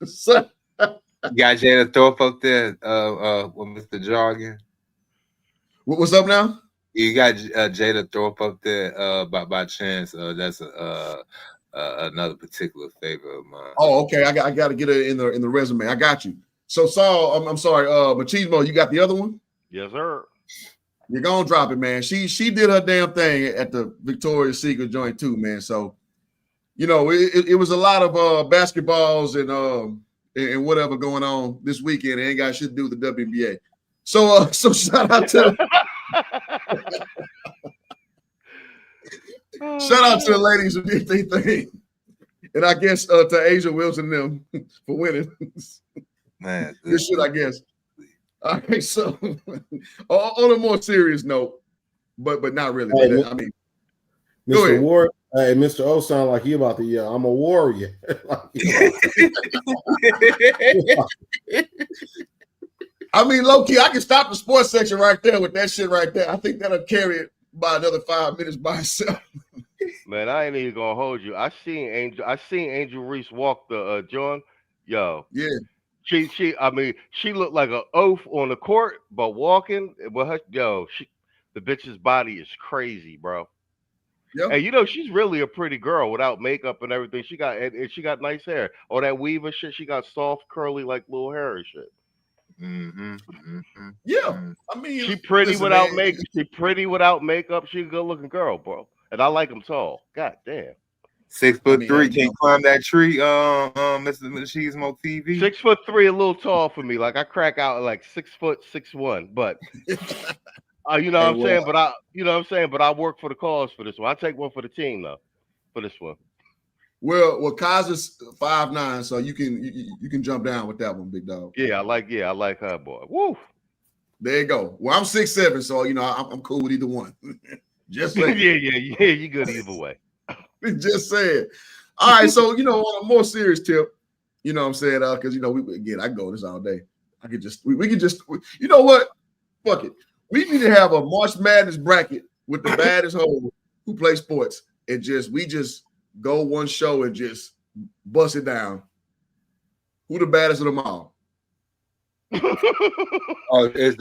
So, You got Jada Thorpe up there with Mr. Jargon. What's up now? You got Jada Thorpe up there by chance. That's another particular favorite of mine. Oh, okay. I got to get it in the resume. I got you. So Saul, I'm sorry, Machismo, you got the other one? Yes, sir. You're gonna drop it, man. She did her damn thing at the Victoria's Secret joint too, man. So, you know, it was a lot of basketballs and whatever going on this weekend. It ain't got shit to do with the WNBA. So shout out to shout out to the ladies who did their thing, and I guess to Asia Wilson and them for winning. Man, this shit, I guess. All right, so on a more serious note, but not really. Hey, I mean, Mr. Ward, hey, Mr. O sound like he about to yell, I'm a warrior. I mean, low key, I can stop the sports section right there with that shit right there. I think that'll carry it by another 5 minutes by itself. Man, I ain't even gonna hold you. I seen Angel Reese walk the John. Yo, yeah. She looked like an oaf on the court, but walking with her, the bitch's body is crazy, bro. Yep. Hey, you know she's really a pretty girl without makeup and everything. She got nice hair. All that weave and shit. She got soft, curly, like little hair and shit. Yeah, I mean, she pretty listen, without man. makeup. She pretty without makeup. She a good looking girl, bro. And I like them tall. God damn. 6'3", can you climb that tree, Mr. Machismo TV? 6'3", a little tall for me. Like I crack out at like 6'6'1", but you know what I'm saying. But But I work for the cause for this one. I take one for the team though, for this one. Well, Kaza's 5'9", so you can jump down with that one, big dog. Yeah, I like her, boy. Woo. There you go. Well, I'm 6'7", so you know I'm cool with either one. Just saying. yeah, you good either way. Just saying. All right, so you know, on a more serious tip, you know what I'm saying, because you know, I can go this all day. I could just we could just you know what? Fuck it. We need to have a March Madness bracket with the baddest hoe who play sports and we just go one show and just bust it down. Who the baddest of them all? It's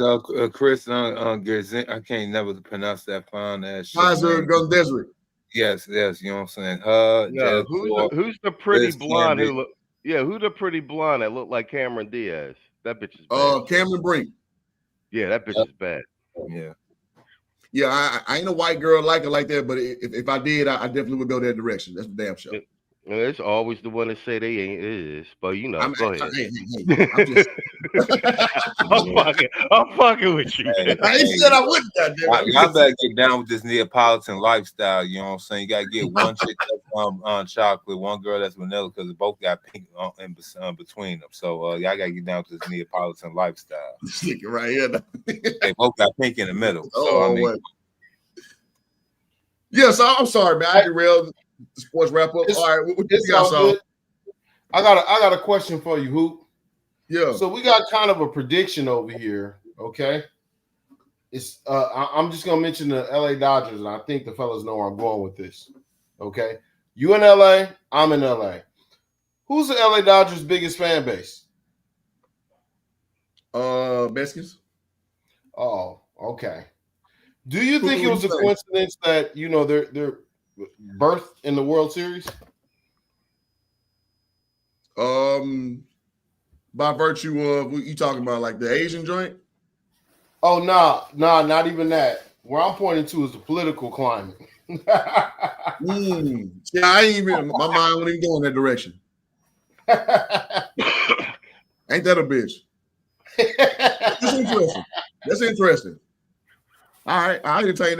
Chris Gerzin. I can't never pronounce that fine ass shit. Desiree. Yes, you know what I'm saying. Who's the pretty blonde who look? Yeah, who's the pretty blonde that looked like Cameron Diaz? That bitch is bad. Cameron Brink. Yeah, that bitch is bad. Yeah, I ain't a white girl like her like that, but if I did, I definitely would go that direction. That's the damn show. It's always the one that say they ain't is, but you know, go ahead. I'm fucking with you. I ain't said I wouldn't. Y'all better get down with this Neapolitan lifestyle. You know what I'm saying? You gotta get one chick that's chocolate, one girl that's vanilla, because they both got pink in between them. So y'all gotta get down to this Neapolitan lifestyle. Right here. They both got pink in the middle. So I'm sorry, man. I derailed the sports wrap up. All right, what you got, Saul? I got a question for you, Hoop. Yeah. So we got kind of a prediction over here. Okay. It's I'm just gonna mention the LA Dodgers, and I think the fellas know where I'm going with this. Okay. You in LA, I'm in LA. Who's the LA Dodgers' biggest fan base? Beskins. Oh, okay. Do you think it was a coincidence that they're birthed in the World Series? By virtue of what you talking about, like the Asian joint? Oh no, not even that. Where I'm pointing to is the political climate. Yeah, I ain't even my mind wouldn't even go in that direction. Ain't that a bitch? That's interesting. All right, I ain't entertain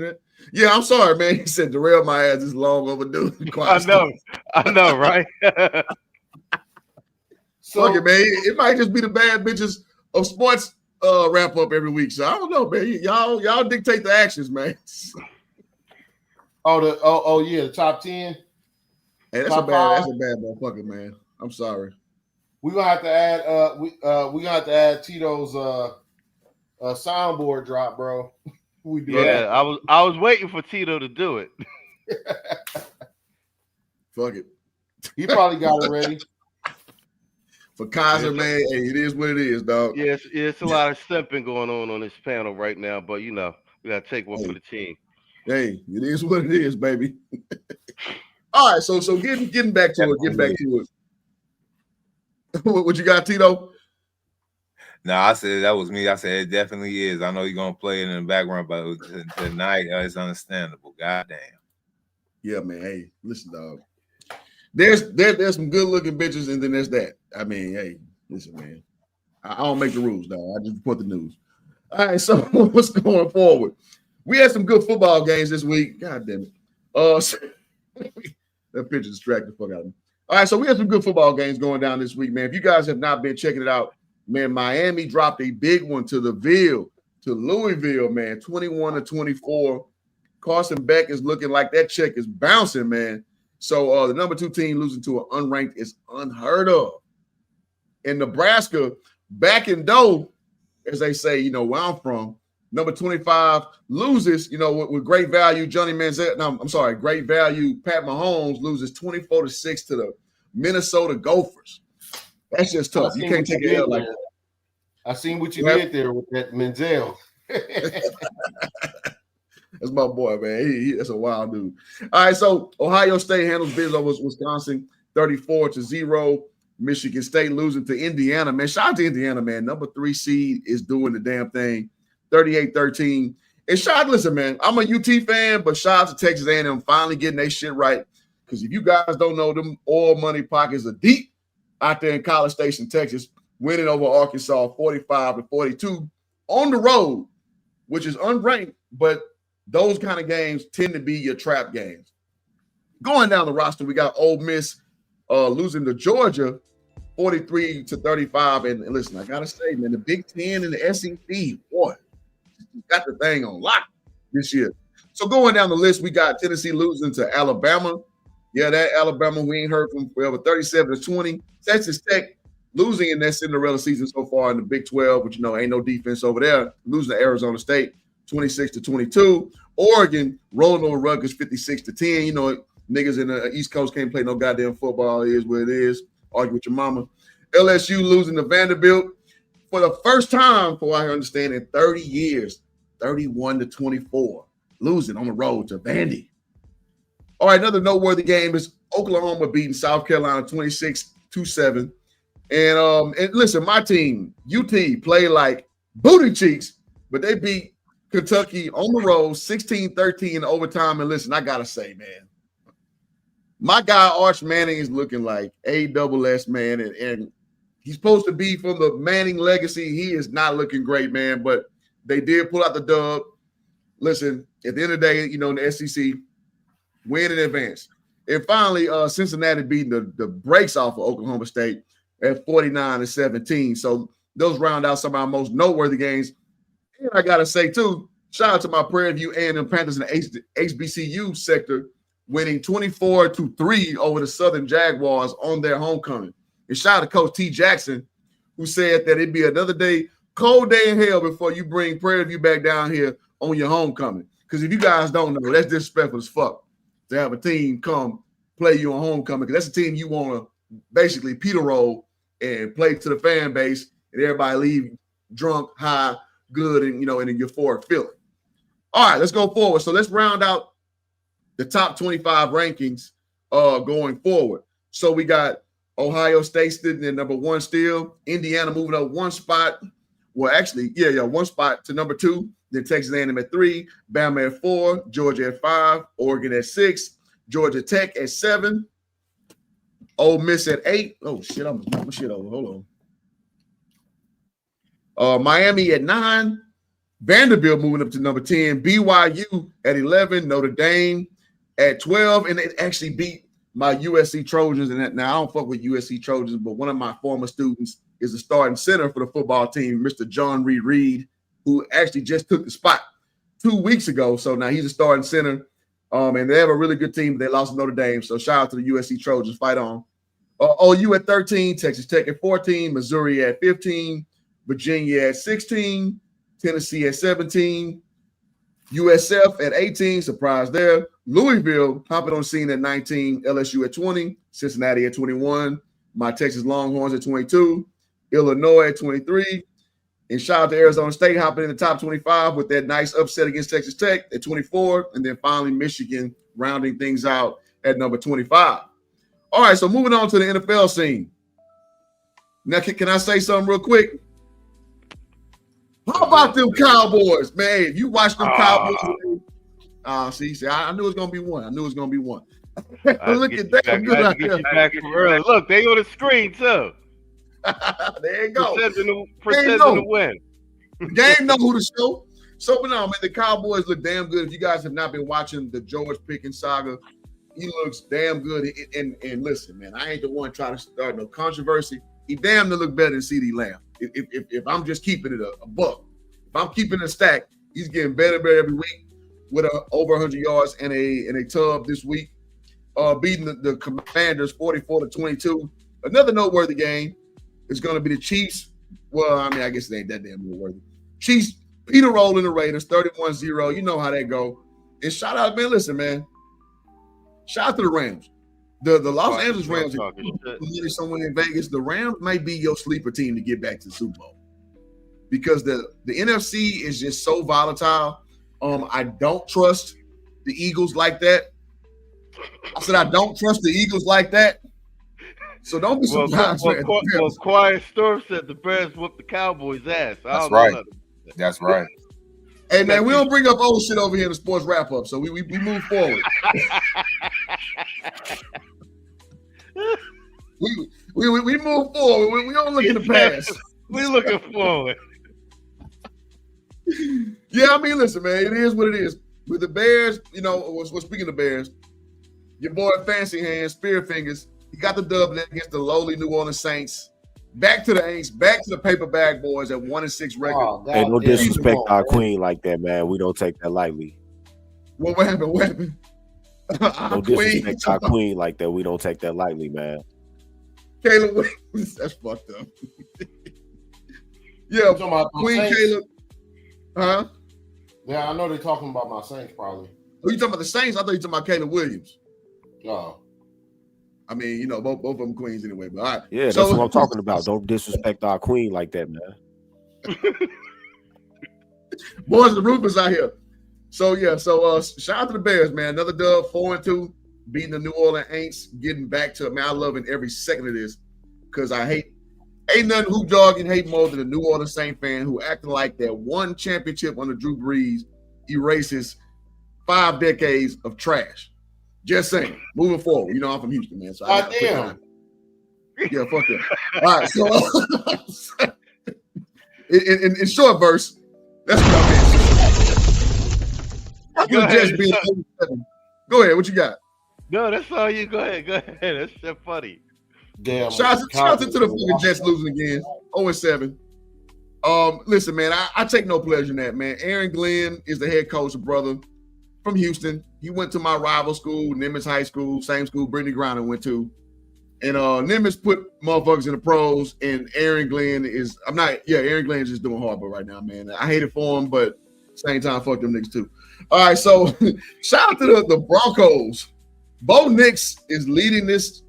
that. Yeah, I'm sorry, man. He said derail my ass is long overdue. I know, right? So, fuck it, man. It might just be the bad bitches of sports wrap up every week. So I don't know, man. Y'all dictate the actions, man. The top 10. Hey, that's a bad motherfucker, man. I'm sorry. We're gonna have to add we gonna have to add Tito's soundboard drop, bro. We do that. I was waiting for Tito to do it. Fuck it. He probably got it ready. For Kaiser, man, hey, it is what it is, dog. Yes, it's a lot of simping going on this panel right now, but you know, we gotta take one for the team. Hey, it is what it is, baby. All right, so getting back to it, get back to it. What you got, Tito? No, I said that was me. I said it definitely is. I know you're gonna play it in the background, but tonight it's understandable. Goddamn. Yeah, man. Hey, listen, dog. There's some good looking bitches, and then there's that. I mean, hey, listen, man. I don't make the rules, dog. I just report the news. All right, so what's going forward? We had some good football games this week. God damn it. That picture distracted the fuck out of me. All right, so we had some good football games going down this week, man. If you guys have not been checking it out, man, Miami dropped a big one to Louisville, man, 21-24. Carson Beck is looking like that check is bouncing, man. So the number 2 team losing to an unranked is unheard of. In Nebraska, back in dough, as they say, you know, where I'm from, number 25 loses, you know, with great value, Johnny Manziel. No, I'm sorry, great value, Pat Mahomes loses 24-6 to the Minnesota Gophers. That's just tough. You can't take it out like that. I seen what you did there with that Manziel. That's my boy, man. That's a wild dude. All right, so Ohio State handles business over Wisconsin 34-0. Michigan State losing to Indiana, man. Shout out to Indiana, man. Number 3 seed is doing the damn thing. 38-13. And shout out, listen, man, I'm a UT fan, but shout out to Texas A&M finally getting their shit right. Because if you guys don't know, them oil money pockets are deep out there in College Station, Texas, winning over Arkansas 45-42 on the road, which is unranked, but those kind of games tend to be your trap games. Going down the roster, we got Ole Miss losing to Georgia 43-35. And listen, I gotta say, man, the Big Ten and the SEC, boy, got the thing on lock this year. So going down the list, we got Tennessee losing to Alabama. Yeah, that Alabama we ain't heard from forever. 37-20. Texas Tech losing in that Cinderella season so far in the Big 12, which, you know, ain't no defense over there. Losing to Arizona State 26-22. Oregon rolling over Rutgers 56-10. You know, niggas in the East Coast can't play no goddamn football. It is what it is. Argue with your mama. LSU losing to Vanderbilt for the first time, for I understand, in 30 years, 31-24. Losing on the road to Vandy. All right, another noteworthy game is Oklahoma beating South Carolina 26-7. And listen, my team, UT, played like booty cheeks, but they beat Kentucky on the road 16-13 in overtime. And listen, I gotta say, man, my guy Arch Manning is looking like ASS, man, and he's supposed to be from the Manning legacy. He is not looking great, man, but they did pull out the dub. Listen, at the end of the day, you know, in the SEC, win in advance. And finally, Cincinnati beating the brakes off of Oklahoma State at 49-17. So those round out some of our most noteworthy games. And I got to say, too, shout out to my Prairie View A&M Panthers in the HBCU sector, winning 24-3 over the Southern Jaguars on their homecoming. And shout out to Coach T. Jackson, who said that it'd be another day, cold day in hell before you bring Prairie View back down here on your homecoming. Because if you guys don't know, that's disrespectful as fuck to have a team come play you on homecoming, because that's a team you want to basically Peter roll and play to the fan base, and everybody leave drunk, high, good, and, you know, in a euphoric feeling. All right, let's go forward. So let's round out the top 25 rankings going forward. So we got Ohio State sitting at number 1 still. Indiana moving up 1 spot. Well, actually, yeah, 1 spot to number 2. Then Texas A&M at 3, Bama at 4, Georgia at 5, Oregon at 6, Georgia Tech at 7, Ole Miss at 8. Oh, shit, I'm shit over. Hold on. Miami at 9, Vanderbilt moving up to number 10, BYU at 11, Notre Dame at 12, and it actually beat my USC Trojans. And now I don't fuck with USC Trojans, but one of my former students is the starting center for the football team, Mr. John Reed, who actually just took the spot 2 weeks ago. So now he's a starting center. And they have a really good team. They lost to Notre Dame. So shout out to the USC Trojans. Fight on. OU at 13, Texas Tech at 14, Missouri at 15, Virginia at 16, Tennessee at 17, USF at 18, surprise there. Louisville hopping on the scene at 19, LSU at 20, Cincinnati at 21, my Texas Longhorns at 22, Illinois at 23, and shout out to Arizona State hopping in the top 25 with that nice upset against Texas Tech at 24, and then finally Michigan rounding things out at number 25. All right, so moving on to the NFL scene. Now, can I say something real quick? How about them Cowboys, man? If you watch them Cowboys, see, I knew it was gonna be one. Look at that. Look, they on the screen too. There you go. Pretending to win. The game know who to show. So, but no, man, the Cowboys look damn good. If you guys have not been watching the George Pickens saga, he looks damn good. And listen, man, I ain't the one trying to start no controversy. He damn near look better than CeeDee Lamb. If I'm just keeping it a buck, if I'm keeping it a stack, he's getting better every week with over 100 yards and a tub this week, beating the Commanders 44-22. Another noteworthy game is going to be the Chiefs. Well, I mean, I guess it ain't that damn noteworthy. Chiefs, Peter rolling the Raiders 31-0. You know how that go. And shout out, man. Listen, man. Shout out to the Rams. The Los Angeles Rams, someone in Vegas, the Rams may be your sleeper team to get back to the Super Bowl because the NFC is just so volatile. I don't trust the Eagles like that. I said I don't trust the Eagles like that. So don't be surprised. Well, Quiet Storm said the Bears whooped the Cowboys' ass. That's right. That's right. Hey, man, we don't bring up old shit over here in the sports wrap-up, so we move forward. we move forward. We don't look in the past. We looking forward. Yeah, I mean, listen, man, it is what it is. With the Bears, you know, speaking of Bears, your boy Fancy Hands, Spear Fingers, he got the dub against the lowly New Orleans Saints. Back to the Aints, back to the paper bag boys at 1-6 record. Hey, no disrespect our queen like that, man. We don't take that lightly. What happened? No disrespect our queen like that. We don't take that lightly, man. Caleb, that's fucked up. Yeah, Queen Caleb. Huh? Yeah, I know they're talking about my Saints probably. Are you talking about the Saints? I thought you were talking about Caleb Williams. No. I mean, you know, both of them queens anyway. But all right. Yeah, that's what I'm talking about. Don't disrespect our queen like that, man. Boys, the Rufus out here. So shout out to the Bears, man. Another dub, 4-2, beating the New Orleans Aints, getting back to it. Man, I love it every second of this because ain't nothing who dogging hate more than a New Orleans Saint fan who acting like that one championship under Drew Brees erases 5 decades of trash. Just saying. Moving forward. You know, I'm from Houston, man. So damn. Yeah, fuck that. All right, so in short verse, that's what I mean. Go ahead. What you got? No, that's all you. Go ahead. That's so funny. Damn. Shout out to the fucking Jets losing again. 0-7. Listen, man, I take no pleasure in that, man. Aaron Glenn is the head coach, brother, from Houston. He went to my rival school, Nimitz High School, same school Brittany Griner went to. And Nimitz put motherfuckers in the pros, and Aaron Glenn is Aaron Glenn's just doing horrible right now, man. I hate it for him, but same time, fuck them niggas too. All right, so shout out to the Broncos. Bo Nix is leading this.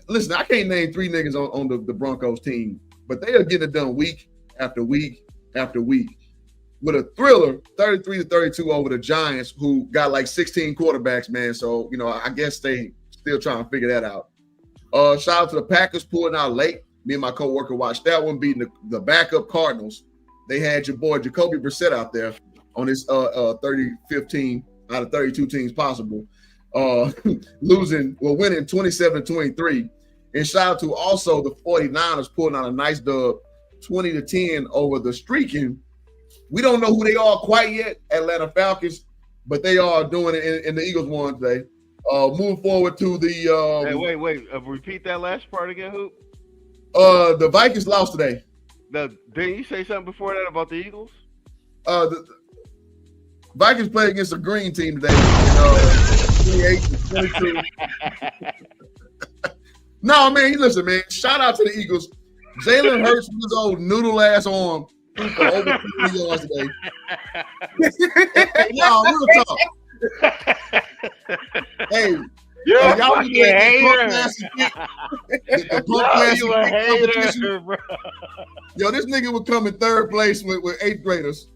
Listen, I can't name 3 niggas on the Broncos team, but they are getting it done week after week after week with a thriller, 33-32 over the Giants, who got like 16 quarterbacks, man. So, you know, I guess they still trying to figure that out. Shout out to the Packers pulling out late. Me and my coworker watched that one, beating the backup Cardinals. They had your boy Jacoby Brissett out there on his 30-15 out of 32 teams possible. Winning 27-23. And shout out to also the 49ers pulling out a nice dub, 20-10 over the streaking. We don't know who they are quite yet, Atlanta Falcons, but they are doing it in the Eagles won today. Moving forward to the hey, wait. Repeat that last part again, Hoop. The Vikings lost today. Didn't you say something before that about the Eagles? The Vikings played against a green team today. 28-22. No, man, listen, man. Shout out to the Eagles. Jalen Hurts with his old noodle ass arm threw for over 50 yards today. Y'all, real talk. Hey, y'all need to the punk competition. Bro. Yo, this nigga would come in third place with 8th graders.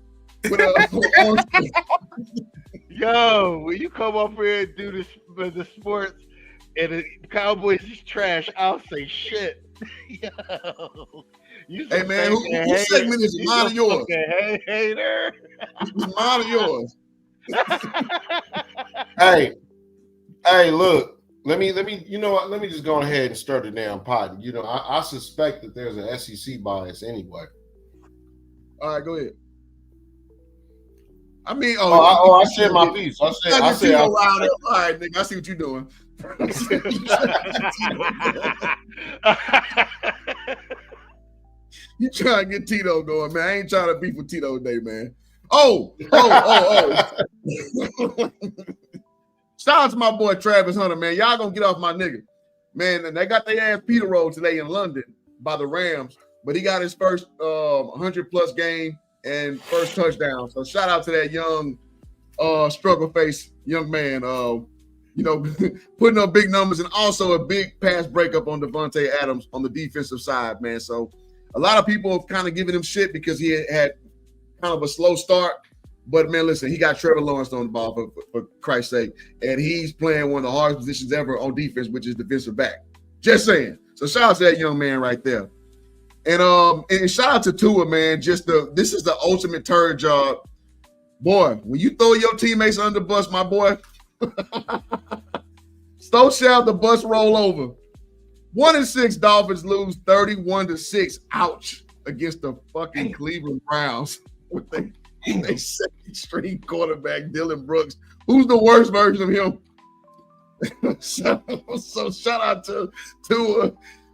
Yo, when you come up here and do the sports and the Cowboys is trash, I'll say shit. Yo, hey man, who segment is it? Mine or yours? Hater. It's mine or yours? Hey, look. Let me. You know what? Let me just go ahead and start the damn pot. You know, I suspect that there's an SEC bias anyway. All right, go ahead. I mean, I said my piece. I said. All right, nigga. I see what you're doing. You trying to get Tito going, man. I ain't trying to beef with Tito today, man. Oh. Shout out to my boy Travis Hunter, man. Y'all gonna get off my nigga. Man, and they got their ass Peter rolled today in London by the Rams, but he got his first 100+ game and first touchdown. So shout out to that young struggle face young man. You know, putting up big numbers and also a big pass breakup on Devontae Adams on the defensive side, man. So a lot of people have kind of given him shit because he had kind of a slow start. But, man, listen, he got Trevor Lawrence on the ball, for Christ's sake. And he's playing one of the hardest positions ever on defense, which is defensive back. Just saying. So shout out to that young man right there. And shout out to Tua, man. This is the ultimate turd job. Boy, when you throw your teammates under the bus, my boy, so shall the bus roll over. 1-6 Dolphins lose 31-6. Ouch. Against the fucking Cleveland Browns with they second string quarterback Dylan Brooks, who's the worst version of him. so shout out to Tua.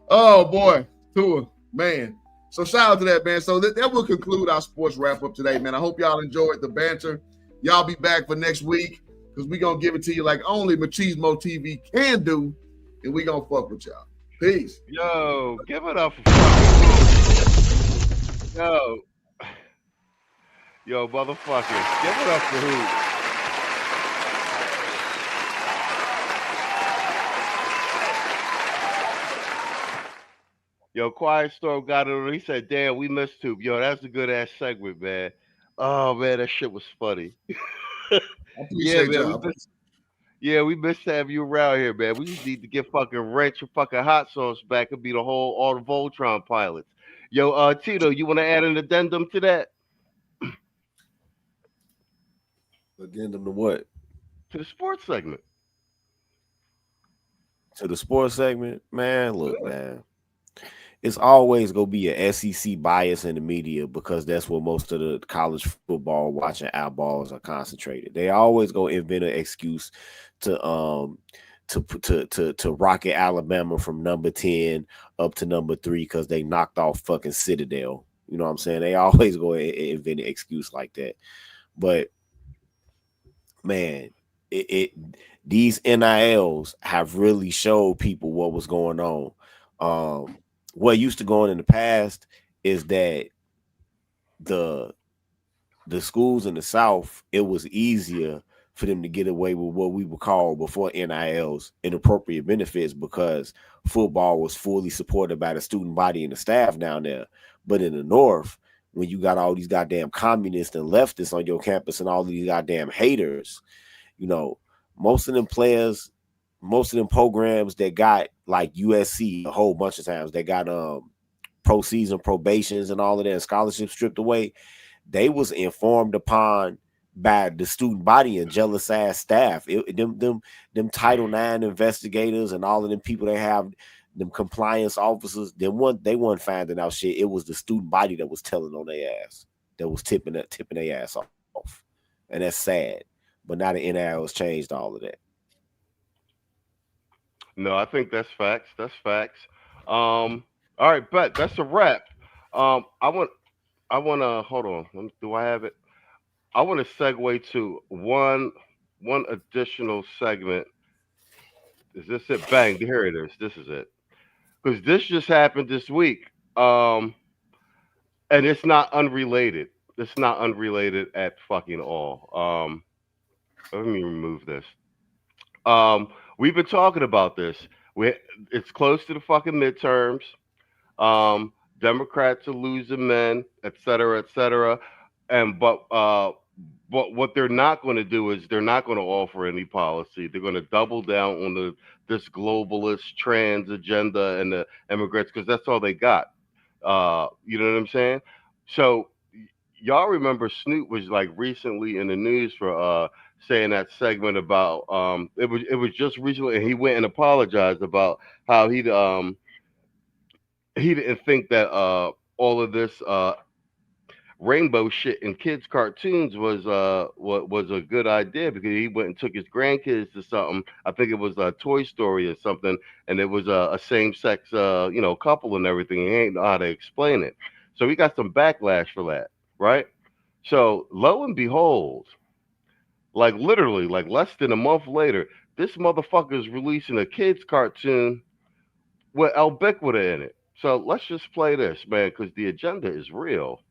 Oh boy, Tua, man. So shout out to that, man. So that will conclude our sports wrap up today, man. I hope y'all enjoyed the banter. Y'all be back for next week because we're gonna give it to you like only Machismo TV can do, and we gonna fuck with y'all. Peace. Yo, give it up for Yo, motherfucker, give it up for who? Yo, Quiet Storm got it. He said, damn, we missed Tube. Yo, that's a good ass segment, man. Oh man, that shit was funny. We missed to have you around here, man. We need to get fucking Wrench and fucking Hot Sauce back and be all the Voltron pilots. Yo, Tito, you want to add an addendum to that? Addendum to what? To the sports segment. To the sports segment? Man, look, man. It's always going to be a SEC bias in the media because that's where most of the college football watching eyeballs are concentrated. They always go invent an excuse to rocket Alabama from number 10 up to number 3 because they knocked off fucking Citadel. You know what I'm saying? They always go and invent an excuse like that. But man, these NILs have really showed people what was going on. What used to go on in the past is that the schools in the South, it was easier for them to get away with what we would call before NILs inappropriate benefits because football was fully supported by the student body and the staff down there. But in the North, when you got all these goddamn communists and leftists on your campus and all these goddamn haters, you know, most of them players, most of them programs that got like USC a whole bunch of times, they got pro-season probations and all of that scholarships stripped away. They was informed upon by the student body and jealous ass staff. Them Title IX investigators and all of them people they have, them compliance officers, they weren't finding out shit. It was the student body that was telling on their ass, that was tipping their ass off. And that's sad. But now the NIL has changed all of that. No, I think that's facts. That's facts. All right, but that's a wrap. I want to hold on. Do I have it? I want to segue to one additional segment. Is this it? Bang! Here it is. This is it. because this just happened this week, and it's not unrelated. It's not unrelated at fucking all. Let me remove this. We've been talking about this. It's close to the fucking midterms. Democrats are losing men, et cetera, et cetera. But what they're not going to do is they're not going to offer any policy. They're going to double down on this globalist trans agenda and the immigrants, because that's all they got. You know what I'm saying? So y'all remember Snoop was like recently in the news for saying that segment about it was just recently, and he went and apologized about how he didn't think that all of this rainbow shit in kids' cartoons was a good idea, because he went and took his grandkids to something. I think it was a Toy Story or something, and it was a same-sex couple and everything. He ain't know how to explain it, so he got some backlash for that, right? So lo and behold, like literally, like less than a month later, this motherfucker is releasing a kids' cartoon with 𝐷𝐷𝐷𝐿 in it. So let's just play this, man, because the agenda is real.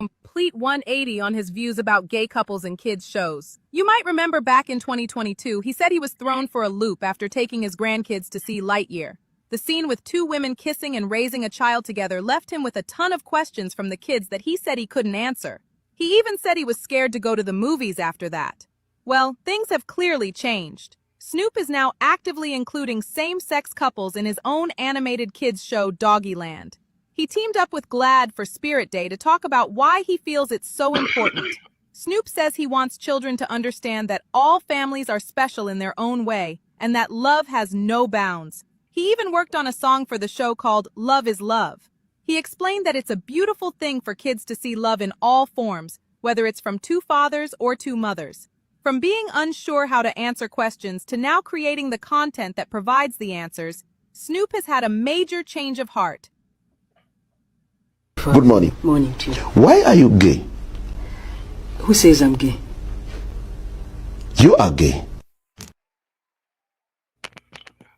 Complete 180 on his views about gay couples and kids shows. You might remember back in 2022, he said he was thrown for a loop after taking his grandkids to see Lightyear. The scene with two women kissing and raising a child together left him with a ton of questions from the kids that he said he couldn't answer. He even said he was scared to go to the movies after that. Well, things have clearly changed. Snoop is now actively including same-sex couples in his own animated kids show Doggyland. He teamed up with GLAAD for Spirit Day to talk about why he feels it's so important. Snoop says he wants children to understand that all families are special in their own way and that love has no bounds. He even worked on a song for the show called Love is Love. He explained that it's a beautiful thing for kids to see love in all forms, whether it's from two fathers or two mothers. From being unsure how to answer questions to now creating the content that provides the answers, Snoop has had a major change of heart. Good morning. Morning to you. Why are you gay? Who says I'm gay? You are gay.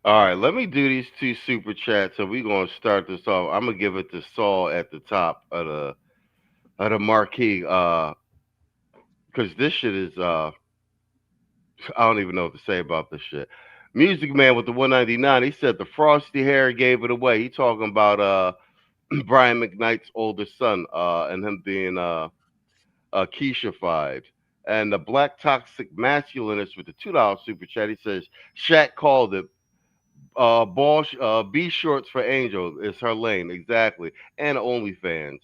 All right, let me do these two super chats, and we're gonna start this off. I'm gonna give it to Saul at the top of the marquee, because this shit is I don't even know what to say about this shit. Music Man with the 199, he said the frosty hair gave it away. He talking about Brian McKnight's oldest son, and him being Keisha-fied. And the Black Toxic Masculinist with the $2 super chat, he says Shaq called it B shorts for Angel is her lane, exactly. And OnlyFans.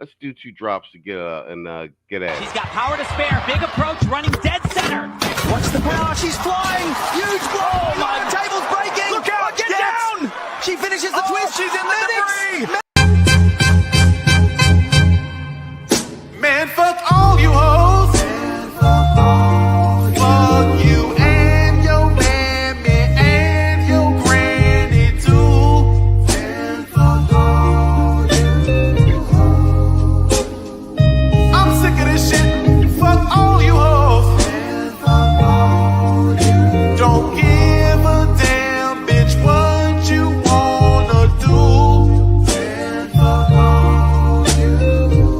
Let's do two drops to get at it. She's got power to spare. Big approach, running dead center. Watch the power. She's flying. Huge blow. Oh my! The table's breaking. Look out! Get down! She finishes the twist. She's in the debris. Man, fuck all you hoes. Fuck you and your mammy and your granny too. And fuck all you hoes. I'm sick of this shit. Fuck all you hoes. And fuck all you. Don't give a damn, bitch, what you wanna do. And fuck all you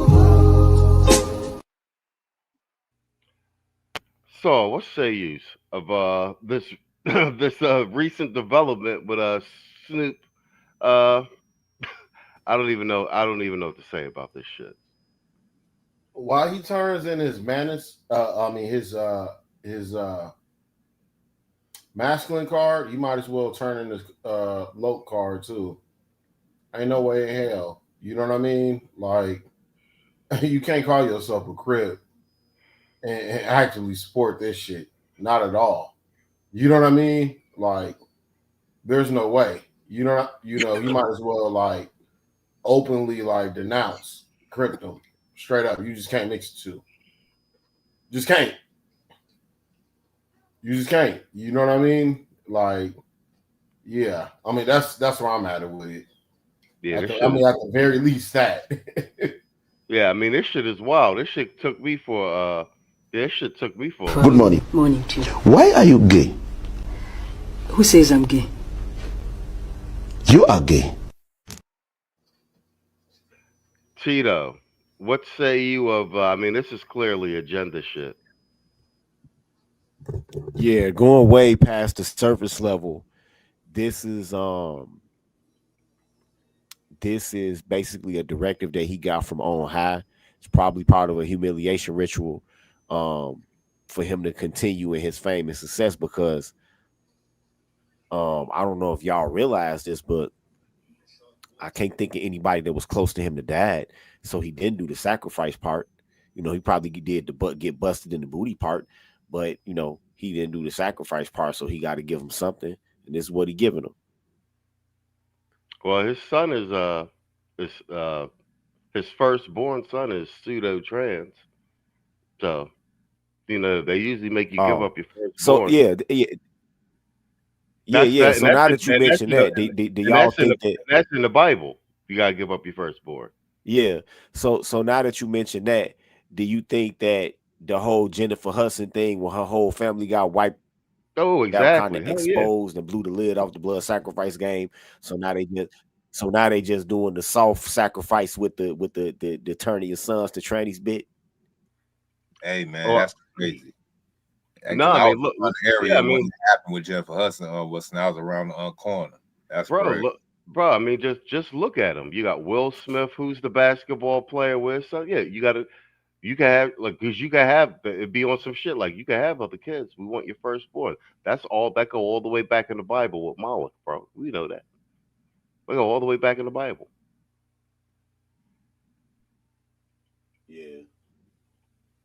hoes. So, what say you of this this recent development with Snoop? I don't even know what to say about this shit. While he turns in his his masculine card, you might as well turn in his loc card too. Ain't no way in hell. You know what I mean? Like, you can't call yourself a crib and actually support this shit. Not at all. You know what I mean? Like, there's no way. You might as well like openly like denounce Crypto straight up. You just can't mix the two. Just can't. You just can't. You know what I mean? Like, yeah. I mean, that's where I'm at with it. Yeah, at the very least that. Yeah, I mean, this shit is wild. This shit took me for Good morning. Morning to you. Why are you gay? Who says I'm gay? You are gay. Tito, what say you of? I mean, this is clearly agenda shit. Yeah, going way past the surface level. This is basically a directive that he got from on high. It's probably part of a humiliation ritual for him to continue in his fame and success, because I don't know if y'all realize this, but I can't think of anybody that was close to him that died, so he didn't do the sacrifice part. You know, he probably did the get busted in the booty part, but you know, he didn't do the sacrifice part, so he got to give him something, and this is what he giving him. Well, his son is his firstborn son is pseudo trans, so you know they usually make you give up your firstborn. So yeah. So now that you mentioned that, do y'all think that that's in the Bible? You gotta give up your firstborn. Yeah. So now that you mentioned that, do you think that the whole Jennifer Hudson thing, when her whole family got wiped, exactly, kind of exposed and blew the lid off the blood sacrifice game? So now they just doing the soft sacrifice with the turning your sons to trannies bit. Hey man, that's crazy. No, I mean, look, area when it happened with Jennifer Hudson was around the corner. That's crazy. Bro, I mean, just look at him. You got Will Smith, who's the basketball player with. So yeah, you can have, like, because you can have it be on some shit like you can have other kids. We want your firstborn. That's all that go all the way back in the Bible with Moloch, bro. We know that. We go all the way back in the Bible. Yeah.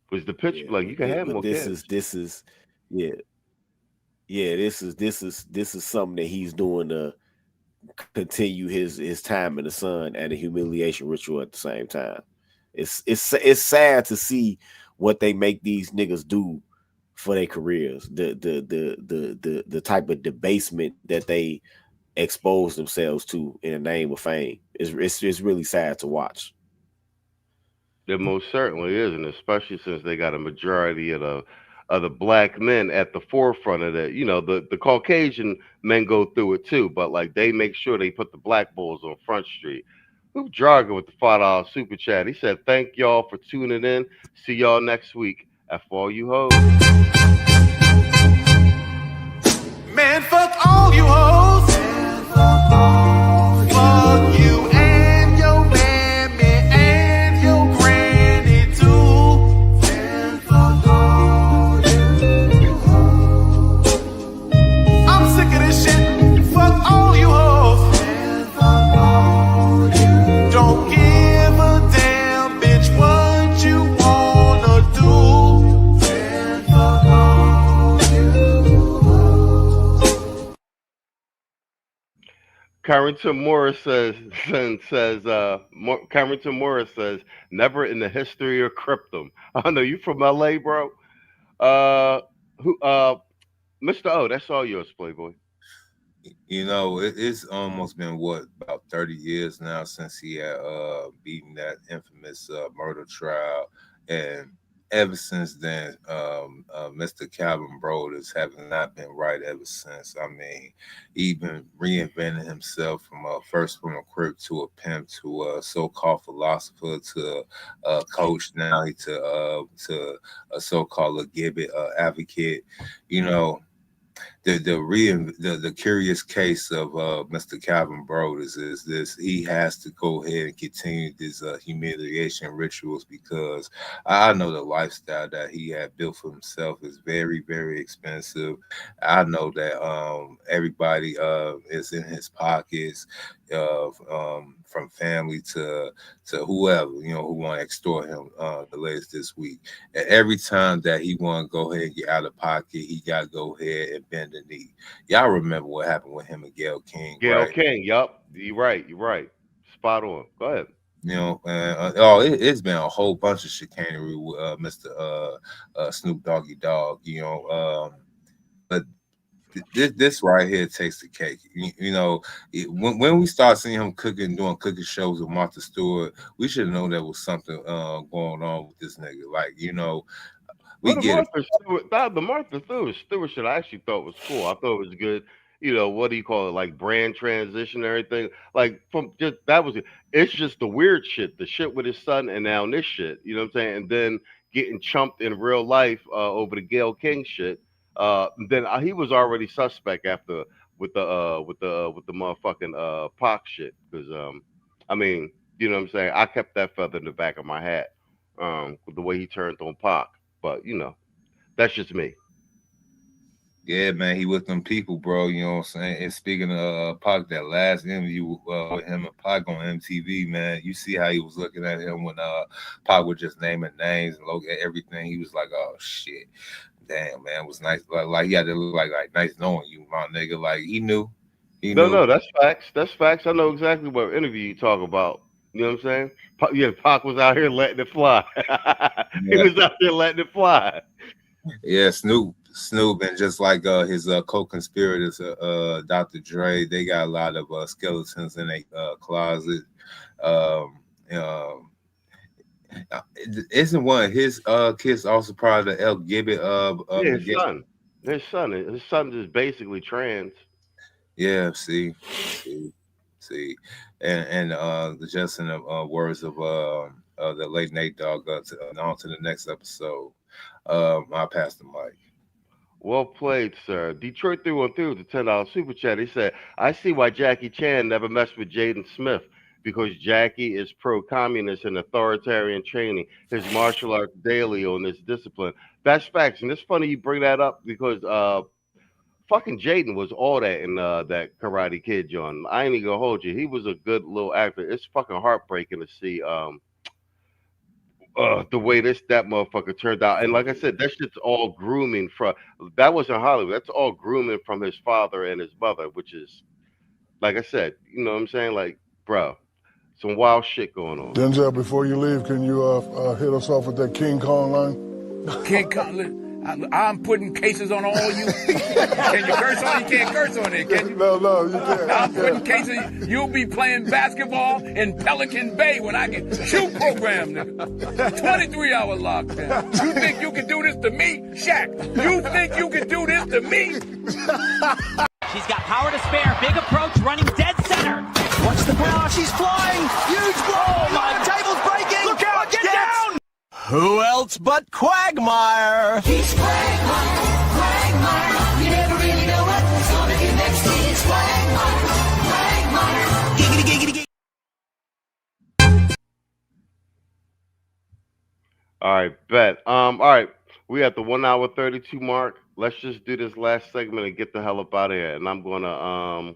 Was the picture like you can have more kids? This is something that he's doing to continue his time in the sun and a humiliation ritual at the same time. It's sad to see what they make these niggas do for their careers. The type of debasement that they expose themselves to in the name of fame. It's really sad to watch. It most certainly is, and especially since they got a majority of the black men at the forefront of that. You know, the Caucasian men go through it too, but like they make sure they put the black bulls on Front Street. Whoop Jargon with the $5 super chat. He said, "Thank y'all for tuning in. See y'all next week at For All You Hoes." Man, fuck all you hoes. Fuck you and your mammy and your granny too. I'm sick of this shit. Fuck all you hoes. Don't give a damn, bitch, what you wanna do. Carrington Morris says, Carrington Morris says, never in the history of cryptum. I know you from LA, bro. Mr. O, that's all yours, Playboy. You know, it's almost been about 30 years now since he had beaten that infamous murder trial, and ever since then, Mr. Calvin Brodus having not been right ever since. I mean, he been reinventing himself from from a crip to a pimp to a so-called philosopher to a coach, now to a so-called advocate. You know, the curious case of Mr. Calvin Brodus is this: he has to go ahead and continue these humiliation rituals, because I know the lifestyle that he had built for himself is very, very expensive. I know that everybody is in his pockets, from family to whoever, you know, who want to extort him the latest this week. And every time that he want to go ahead and get out of pocket, he got to go ahead and bend the knee. Y'all remember what happened with him and Gayle King, right? King, yup. You're right. Spot on. Go ahead. You know, it's been a whole bunch of chicanery with Mr. Snoop Doggy Dogg, you know, but this right here takes the cake. You know, when we start seeing him doing cooking shows with Martha Stewart, we should know there was something going on with this nigga. Like, you know, the Martha Stewart shit I actually thought was cool. I thought it was good. you know, what do you call it, like brand transition and everything. Like from just that was it. It's just the weird shit, the shit with his son, and now this shit. You know what I'm saying? And then getting chumped in real life over the Gayle King shit. Then he was already suspect after with the motherfucking Pac shit. Because I mean, you know what I'm saying? I kept that feather in the back of my hat with the way he turned on Pac. But you know, that's just me. Yeah, man, he with them people, bro. You know what I'm saying? And speaking of Pac, that last interview with him and Pac on MTV, man, you see how he was looking at him when Pac was just naming names and look at everything. He was like, "Oh shit, damn, man, it was nice." Like he had to look like nice knowing you, my nigga. Like he knew. No, that's facts. That's facts. I know exactly what interview you talk about. You know what I'm saying? Yeah, Pac was out here letting it fly. He was out there letting it fly. Yeah, Snoop, and just like his co-conspirators, Dr. Dre, they got a lot of skeletons in their closet. Isn't one of his kids also part of the 𝐔𝐷𝐿? Yeah, his son is basically trans. Yeah, see, and just in the words of the late Nate Dogg, on to the next episode. I'll pass the mic. Well played, sir. Detroit 313 with the $10 super chat. He said, I see why Jackie Chan never messed with Jaden Smith, because Jackie is pro-communist and authoritarian training his martial arts daily on this discipline. That's facts. And it's funny you bring that up because fucking Jaden was all that in that Karate Kid, John. I ain't even gonna hold you. He was a good little actor. It's fucking heartbreaking to see the way that motherfucker turned out. And like I said, that shit's all grooming from, that wasn't Hollywood. That's all grooming from his father and his mother, which is, like I said, you know what I'm saying? Like, bro, some wild shit going on. Denzel, before you leave, can you hit us off with that King Kong line? King Kong, I'm putting cases on all you. Can you curse on it? You can't curse on it, can you? No, you can't. I'm putting cases. You'll be playing basketball in Pelican Bay when I get shoot program, nigga. 23-hour lockdown. You think you can do this to me? Shaq, you think you can do this to me? She's got power to spare. Big approach, running dead center. Watch the power. She's flying. Huge blow. Oh, my table's breaking. Look out. Get down. Who else but Quagmire? He's Quagmire. You never really know what's gonna do next. He's Quagmire. Giggity, giggity, giggity. All right, bet. All right, we at the 1 hour 32 mark. Let's just do this last segment and get the hell up out of here. And I'm gonna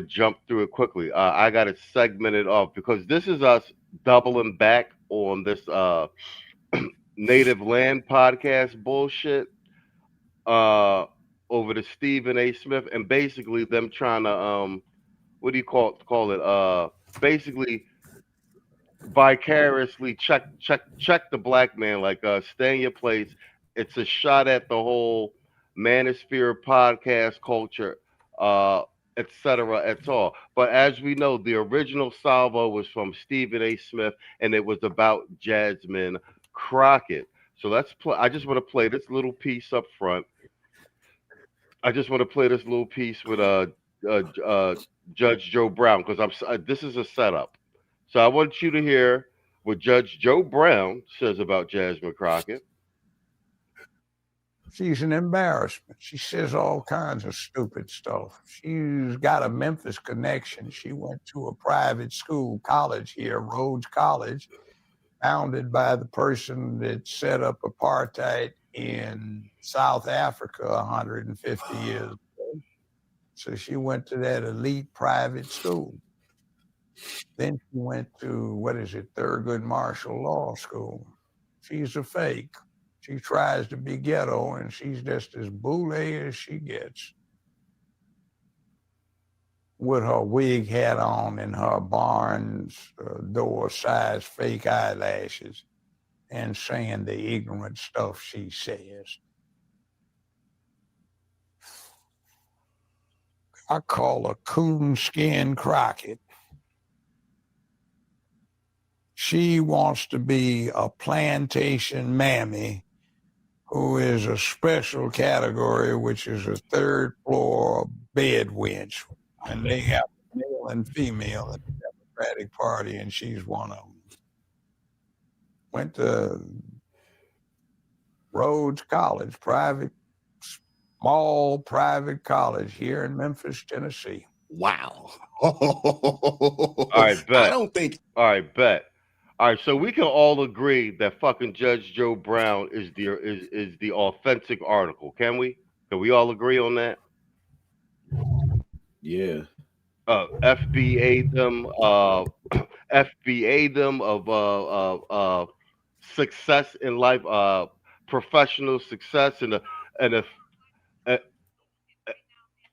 jump through it quickly. I got it segmented off because this is us doubling back on this native land podcast bullshit over to Stephen A. Smith, and basically them trying to what do you call it? Basically vicariously check the black man, like stay in your place. It's a shot at the whole manosphere podcast culture, etc. et al. But as we know, the original salvo was from Stephen A. Smith, and it was about Jasmine Crockett. So let's play. I just want to play this little piece up front. I just want to play this little piece with Judge Joe Brown, because this is a setup. So I want you to hear what Judge Joe Brown says about Jasmine Crockett. She's an embarrassment. She says all kinds of stupid stuff. She's got a Memphis connection. She went to a private school, college here, Rhodes College, founded by the person that set up apartheid in South Africa 150 years ago. So she went to that elite private school. Then she went to, Thurgood Marshall Law School. She's a fake. She tries to be ghetto, and she's just as boule as she gets. With her wig hat on and her barn's door size fake eyelashes, and saying the ignorant stuff she says. I call her coonskin Crockett. She wants to be a plantation mammy who is a special category, which is a third floor bed wench. And they have male and female in the Democratic Party, and she's one of them. Went to Rhodes College, small private college here in Memphis, Tennessee. Wow. All right, bet. I don't think. All right, bet. All right, so we can all agree that fucking Judge Joe Brown is the authentic article, can we? Can we all agree on that? Yeah. FBA them, FBA them of success in life, professional success, and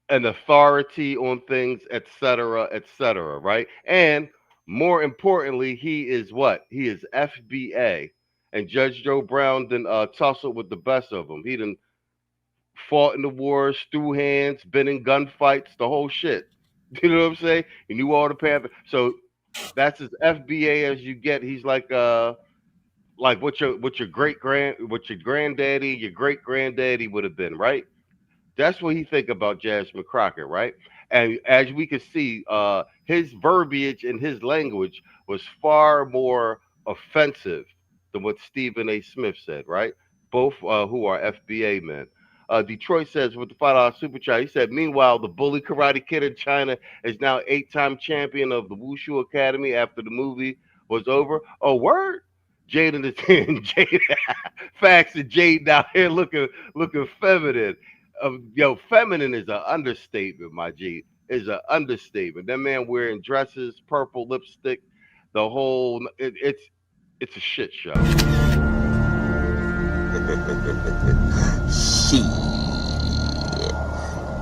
an authority on things, etc., right? And more importantly, he is what? He is FBA. And Judge Joe Brown then tussled with the best of them. He done fought in the wars, threw hands, been in gunfights, the whole shit. You know what I'm saying? He knew all the path. So that's as FBA as you get. He's like what your granddaddy, your great granddaddy would have been, right? That's what he think about Jasmine Crockett, right? And as we can see, his verbiage and his language was far more offensive than what Stephen A. Smith said, right? Both who are FBA men. Detroit says with the $5 super chat, he said, meanwhile, the bully Karate Kid in China is now 8-time champion of the Wushu Academy after the movie was over. Oh, word? Jade and the Jade facts and Jade down here looking feminine. Yo, feminine is an understatement, my G. Is an understatement. That man wearing dresses, purple lipstick, the whole it's a shit show. Shit.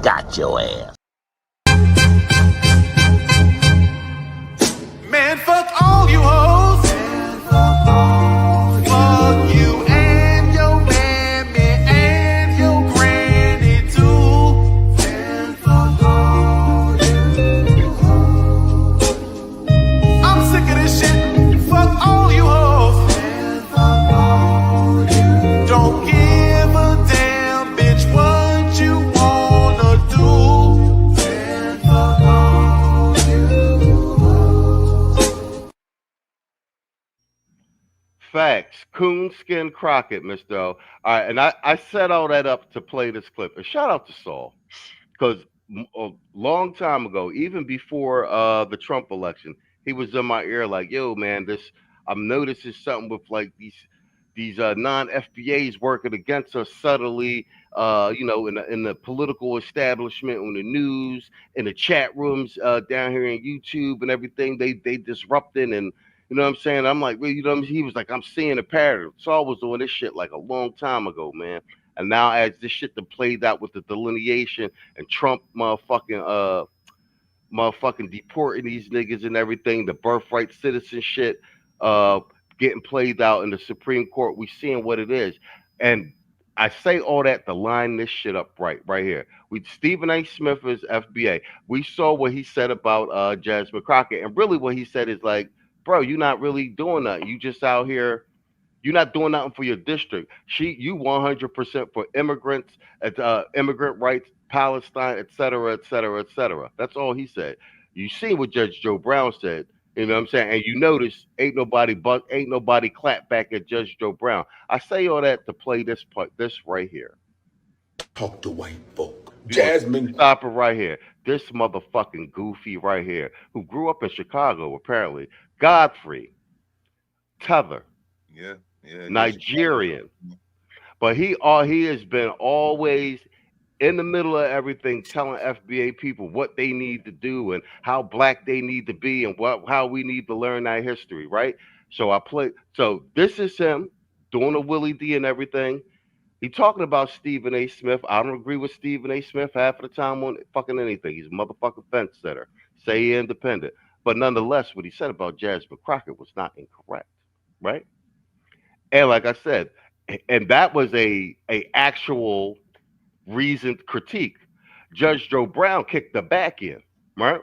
Got your ass. Man, fuck all you hoes. Fuck you and your mammy and your granny too. Man, fuck all you hoes. I'm sick of this shit. Fuck all you hoes. Man, fuck all you. Don't give a damn, bitch, what you wanna do. Man, fuck all you hoes. Facts. Coonskin Crockett, Mr. O. All right, and I set all that up to play this clip. And shout out to Saul, because a long time ago, even before the Trump election, he was in my ear like, yo, man, I'm noticing something with like these non-FBAs working against us subtly, in the political establishment, on the news, in the chat rooms down here in YouTube and everything. They disrupting, and you know what I'm saying? I'm like, well, you know, he was like, I'm seeing a pattern. Saul was doing this shit like a long time ago, man. And now as this shit that played out with the delineation and Trump motherfucking deporting these niggas and everything, the birthright citizen shit getting played out in the Supreme Court, we seeing what it is. And I say all that to line this shit up right here. Stephen A. Smith is FBA. We saw what he said about Jasmine Crockett, and really what he said is like, bro, you're not really doing nothing. You just out here, you're not doing nothing for your district. You 100% for immigrants, immigrant rights, Palestine, etc. That's all he said. You see what Judge Joe Brown said. You know what I'm saying? And you notice ain't nobody clap back at Judge Joe Brown. I say all that to play this right here. Talk to white folk. Jasmine, stop it right here. This motherfucking goofy right here, who grew up in Chicago apparently, Godfrey, Tether, Nigerian, but he has been always in the middle of everything, telling FBA people what they need to do and how black they need to be and how we need to learn our history, right? So this is him doing a Willie D and everything. He talking about Stephen A. Smith. I don't agree with Stephen A. Smith half of the time on fucking anything. He's a motherfucking fence setter. Say he independent. But nonetheless, what he said about Jasmine Crockett was not incorrect, right? And like I said, and that was a actual reasoned critique. Judge Joe Brown kicked the back in, right?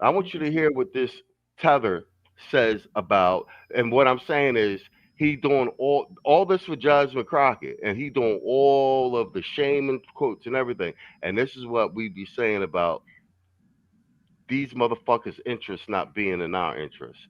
I want you to hear what this Tether says about, and what I'm saying is he doing all this for Jasmine Crockett, and he doing all of the shaming quotes and everything. And this is what we be saying about these motherfuckers' interests not being in our interests.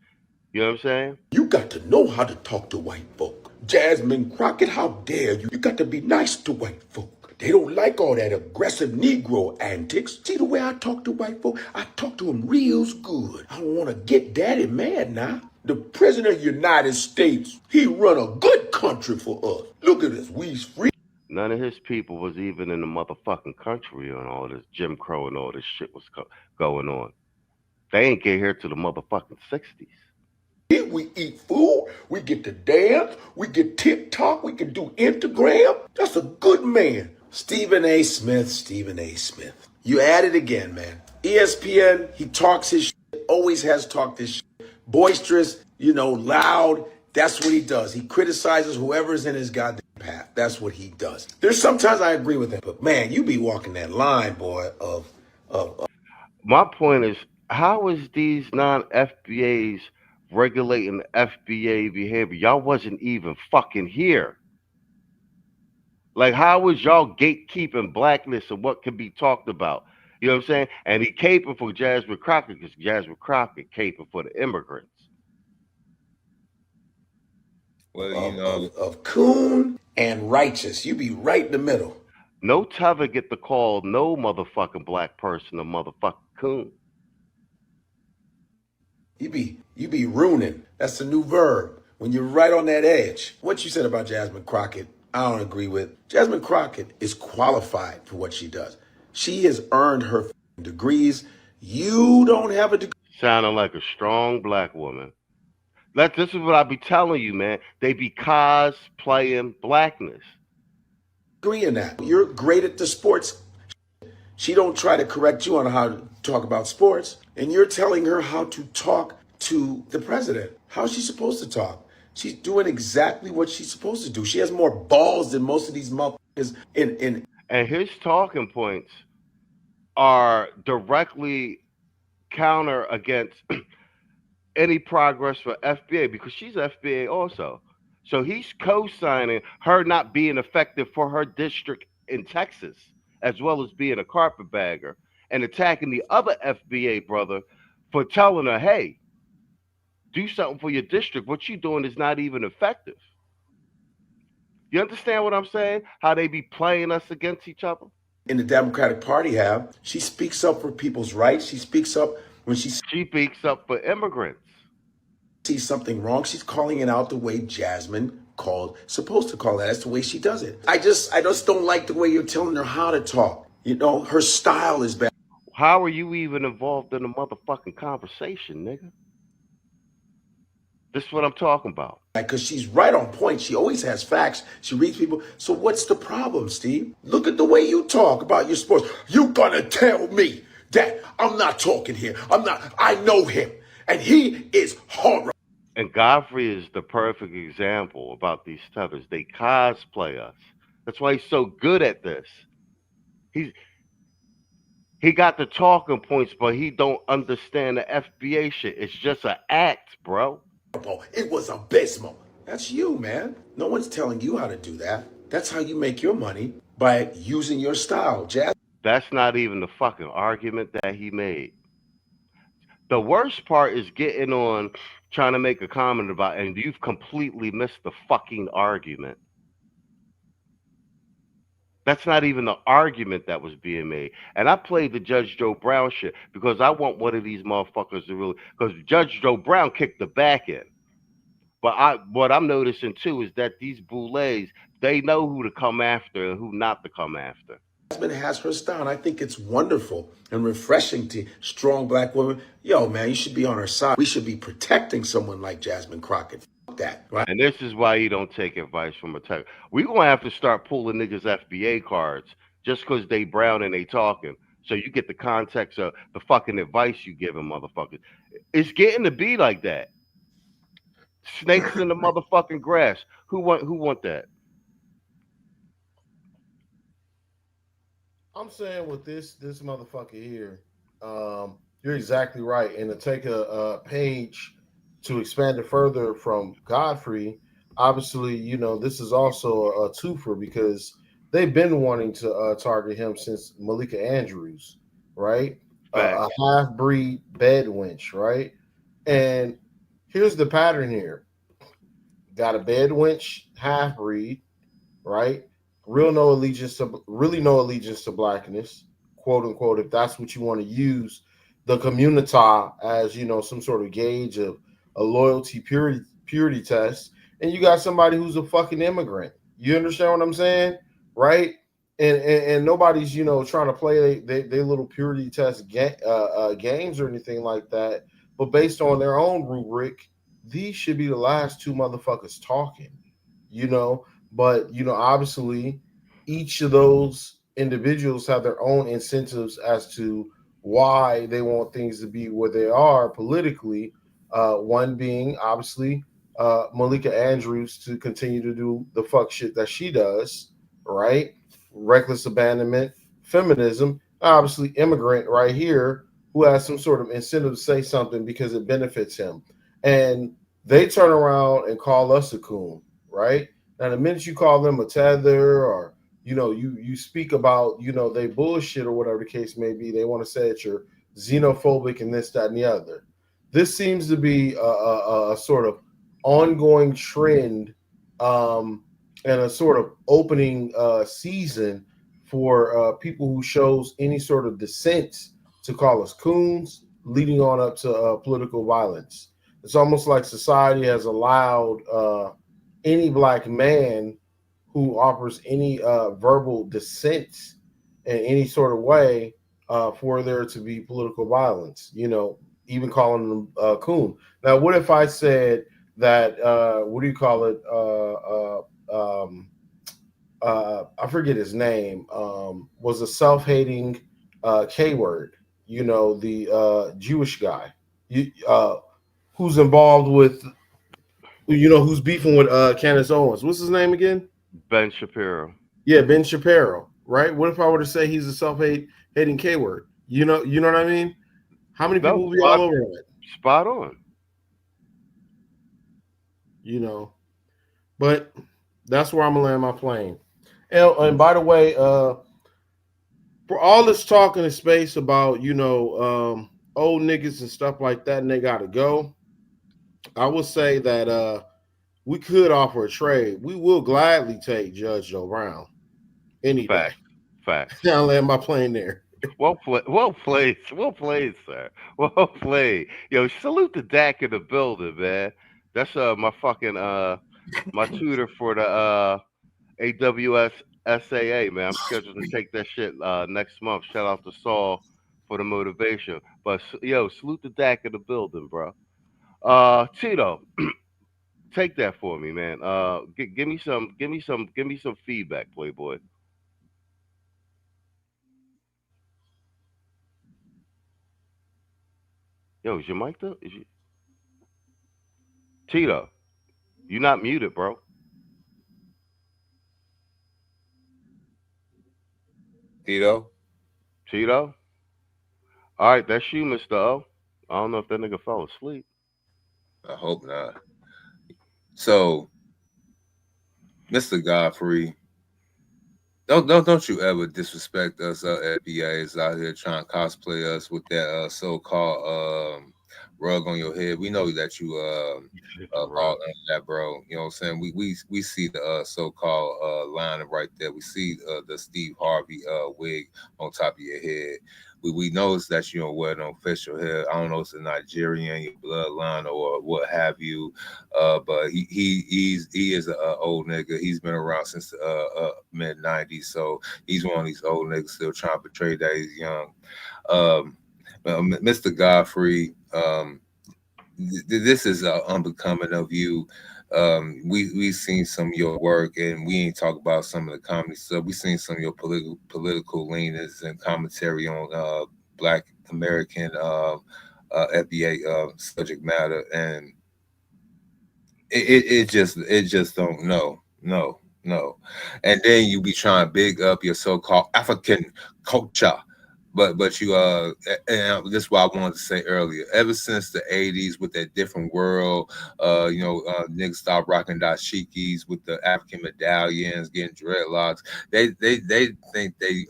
You know what I'm saying? You got to know how to talk to white folk. Jasmine Crockett, how dare you? You got to be nice to white folk. They don't like all that aggressive Negro antics. See the way I talk to white folk? I talk to them real good. I don't want to get daddy mad now. The President of the United States, he run a good country for us. Look at us, we's free. None of his people was even in the motherfucking country when all this Jim Crow and all this shit was going on. They ain't get here to the motherfucking 60s. We eat food, we get to dance, we get TikTok, we can do Instagram. That's a good man. Stephen A. Smith, Stephen A. Smith. You at it again, man. ESPN, he talks his shit, always has talked his shit. Boisterous, loud. That's what he does. He criticizes whoever's in his goddamn path. That's what he does. There's sometimes I agree with him, but man, you be walking that line, boy, of. My point is, how is these non-FBAs regulating the FBA behavior? Y'all wasn't even fucking here. Like, how was y'all gatekeeping blackness and what can be talked about? You know what I'm saying? And he caping for Jasmine Crockett because Jasmine Crockett caping for the immigrants. Well, of coon and righteous. You be right in the middle. No tether get to call no motherfucking black person a motherfucking coon. You be ruining. That's the new verb. When you're right on that edge. What you said about Jasmine Crockett, I don't agree with. Jasmine Crockett is qualified for what she does. She has earned her degrees. You don't have a degree. Sounding like a strong black woman. This is what I be telling you, man. They be cosplaying blackness. Agree in that. You're great at the sports. She don't try to correct you on how to talk about sports. And you're telling her how to talk to the president. How's she supposed to talk? She's doing exactly what she's supposed to do. She has more balls than most of these motherfuckers in. And his talking points are directly counter against any progress for FBA because she's FBA also. So he's co-signing her not being effective for her district in Texas, as well as being a carpetbagger, and attacking the other FBA brother for telling her, hey, do something for your district. What you doing is not even effective. You understand what I'm saying? How they be playing us against each other? In the Democratic Party she speaks up for people's rights. She speaks up when she speaks up for immigrants. Sees something wrong. She's calling it out the way Jasmine supposed to call it. That's the way she does it. I just don't like the way you're telling her how to talk. Her style is bad. How are you even involved in a motherfucking conversation, nigga? This is what I'm talking about. Because she's right on point. She always has facts. She reads people. So what's the problem, Steve? Look at the way you talk about your sports. You gonna tell me that I'm not talking here. I know him. And he is horrible. And Godfrey is the perfect example about these tethers. They cosplay us. That's why he's so good at this. He got the talking points, but he don't understand the FBA shit. It's just an act, bro. It was abysmal. That's you, man. No one's telling you how to do that. That's how you make your money, by using your style, Jazz. That's not even the fucking argument that he made. The worst part is getting on, trying to make a comment about, and you've completely missed the fucking argument. That's not even the argument that was being made. And I played the Judge Joe Brown shit because I want one of these motherfuckers to really, because Judge Joe Brown kicked the back end. But what I'm noticing too is that these boulets, they know who to come after and who not to come after. Jasmine has her style, and I think it's wonderful and refreshing to strong black women. Yo, man, you should be on her side. We should be protecting someone like Jasmine Crockett. Fuck that, right? And this is why you don't take advice from a tech. We're going to have to start pulling niggas' FBA cards just because they brown and they talking. So you get the context of the fucking advice you giving motherfuckers. It's getting to be like that. Snakes in the motherfucking grass. Who want that? I'm saying with this motherfucker here, you're exactly right. And to take a page to expand it further from Godfrey, obviously, you know, this is also a twofer because they've been wanting to target him since Malika Andrews, right? A half breed bed wench, right? And here's the pattern here: got a bed wench half breed, right? Really no allegiance to blackness, quote unquote, if that's what you want to use the community as, you know, some sort of gauge of a loyalty purity test. And you got somebody who's a fucking immigrant. You understand what I'm saying? Right? And nobody's, you know, trying to play they little purity test games or anything like that. But based on their own rubric, these should be the last two motherfuckers talking, you know. But, you know, obviously each of those individuals have their own incentives as to why they want things to be where they are politically. One being obviously Malika Andrews to continue to do the fuck shit that she does, right? Reckless abandonment, feminism, obviously immigrant right here who has some sort of incentive to say something because it benefits him. And they turn around and call us a coon, right? Now, the minute you call them a tether or, you know, you speak about, you know, they bullshit or whatever the case may be, they want to say that you're xenophobic and this, that, and the other. This seems to be a sort of ongoing trend and a sort of opening season for people who shows any sort of dissent to call us coons, leading on up to political violence. It's almost like society has allowed any black man who offers any verbal dissent in any sort of way for there to be political violence, you know, even calling them coon. Now, what if I said that, what do you call it? I forget his name, was a self-hating K word, you know, the Jewish guy who's involved with, you know, who's beefing with Candace Owens. What's his name again? Ben Shapiro. Yeah, Ben Shapiro, right? What if I were to say he's a self-hating K word? You know what I mean? How many people will be all over it? Spot on. You know, but that's where I'm gonna land my plane. And by the way, for all this talking in space about, you know, old niggas and stuff like that, and they gotta go, I will say that we could offer a trade. We will gladly take Judge Joe Brown any day. Fact. I'll land my plane there. Well played, sir. Well played. Yo, salute to Dak in the building, man. That's my fucking my tutor for the AWS SAA, man. I'm scheduled to take that shit next month. Shout out to Saul for the motivation. But yo, salute to Dak in the building, bro. Tito, take that for me, man. Give me some feedback, Playboy. Yo, is your mic up? Tito, you're not muted, bro. Tito? All right, that's you, Mr. O. I don't know if that nigga fell asleep. I hope not. So, Mr. Godfrey, don't you ever disrespect us FBAs out here trying to cosplay us with that so-called rug on your head. We know that you all in that, bro. You know what I'm saying? We see the so-called line right there. We see the Steve Harvey wig on top of your head. We notice that you don't wear no facial hair. I don't know if it's a Nigerian, your bloodline, or what have you. But he is an old nigga. He's been around since the mid '90s. So he's one of these old niggas still trying to portray that he's young. Mr. Godfrey, this is unbecoming of you. We've seen some of your work, and we ain't talk about some of the comedy stuff. We've seen some of your political leanings and commentary on Black American FBA subject matter, and it just don't no. And then you be trying to big up your so-called African culture, But you and this is what I wanted to say earlier. Ever since the 80s with that different world, niggas stopped rocking dashikis with the African medallions, getting dreadlocks. They think they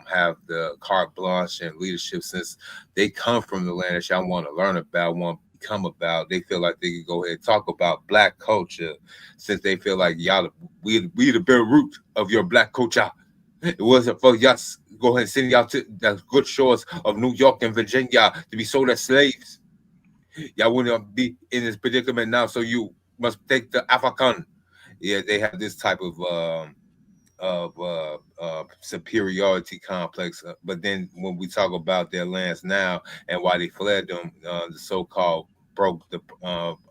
have the carte blanche and leadership since they come from the land that y'all want to learn about, want to become about. They feel like they can go ahead and talk about black culture since they feel like y'all we the bare root of your black culture. It wasn't for y'all go ahead and send y'all to the good shores of New York and Virginia to be sold as slaves. Y'all wouldn't be in this predicament now, so you must take the African. Yeah, they have this type of superiority complex. But then when we talk about their lands now and why they fled them, the so-called broke the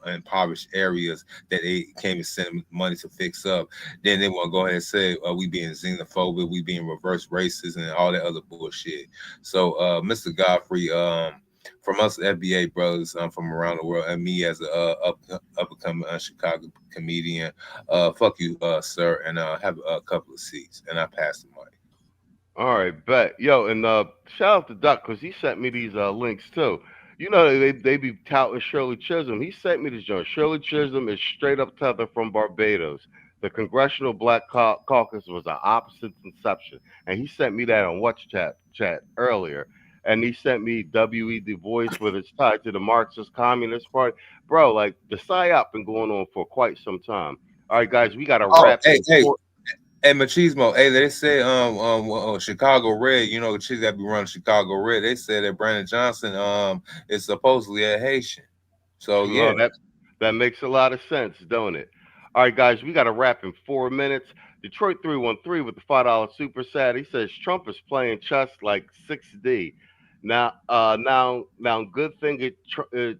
impoverished areas that they came and sent money to fix up, then they want to go ahead and say we being xenophobic, we being reverse racist, and all that other bullshit. So Mr. Godfrey, from us FBA brothers from around the world, and me as a up-and-coming Chicago comedian, fuck you, sir, and have a couple of seats, and I pass the mic. All right, bet. Yo, and shout out to Duck because he sent me these links too. You know, they be touting Shirley Chisholm. He sent me this joint. Shirley Chisholm is straight up tether from Barbados. The Congressional Black Caucus was an opposite inception. And he sent me that on WhatsApp chat earlier. And he sent me W.E. Du Bois with it's tied to the Marxist Communist Party. Bro, like the PSYOP been going on for quite some time. All right, guys, we got to wrap. Hey, Machismo, hey, they say Chicago Red, you know, the chicks that be running Chicago Red, they said that Brandon Johnson is supposedly a Haitian. So yeah, that makes a lot of sense, don't it? All right, guys, we got to wrap in 4 minutes. Detroit 313 with the $5 super sad. He says Trump is playing chess like 6D. Now, good thing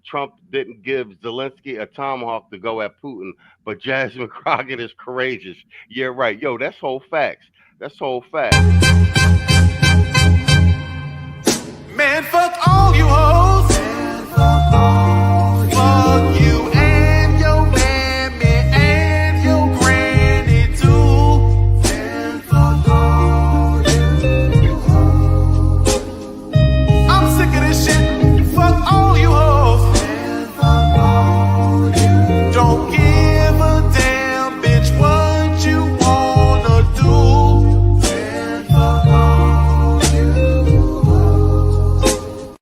Trump didn't give Zelensky a tomahawk to go at Putin, but Jasmine Crockett is courageous. Yeah, right. Yo, that's whole facts. That's whole facts. Man, fuck all you hoes. Fuck you and your mammy and your granny too. And fuck all you hoes. I'm sick of this shit. Fuck all you hoes. And fuck all you. Don't give a damn, bitch, what you wanna do. And fuck all you hoes.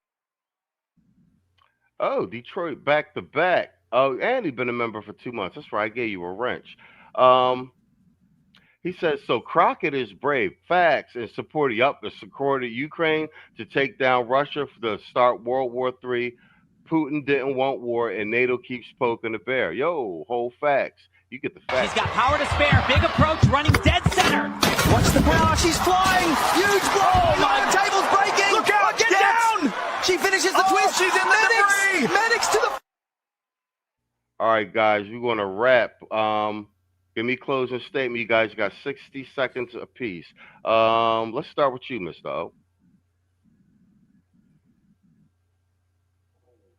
Oh, Detroit back to back. Oh, and he's been a member for 2 months. That's right. I gave you a wrench. He says, so Crockett is brave. Facts and supported Ukraine to take down Russia to start World War III. Putin didn't want war, and NATO keeps poking the bear. Yo, whole facts. You get the facts. She's got power to spare. Big approach, running dead center. Watch the power. She's flying. Huge blow. Oh, my. Table's breaking. Look out. Get down. She finishes the twist. She's in medics. Medics to the. All right, guys, we're going to wrap. Give me closing statement. You guys got 60 seconds apiece. Let's start with you, Mr. O.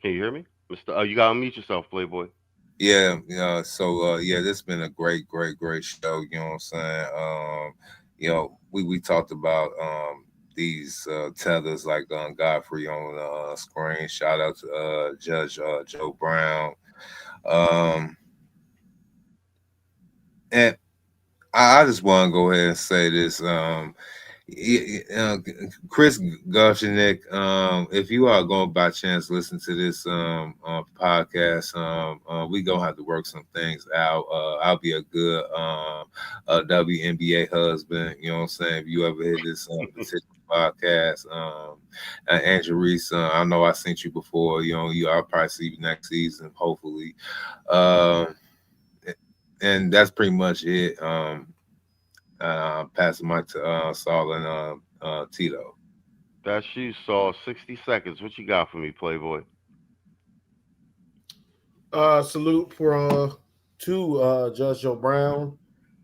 Can you hear me? Mr. O, you got to unmute yourself, Playboy. Yeah, so this has been a great show, you know what I'm saying? We talked about these tethers like Godfrey on the screen. Shout out to Judge Joe Brown. And I just want to go ahead and say this. Chris Ghosnick, if you are going by chance listen to this podcast, we gonna have to work some things out. I'll be a good WNBA husband, you know what I'm saying? If you ever hear this particular podcast, Andrew Reese, I know I seen you before, I'll probably see you next season, hopefully. And that's pretty much it. Pass the mic to Saul and Tito. That's you, Saul. 60 seconds. What you got for me, Playboy? Salute for to Judge Joe Brown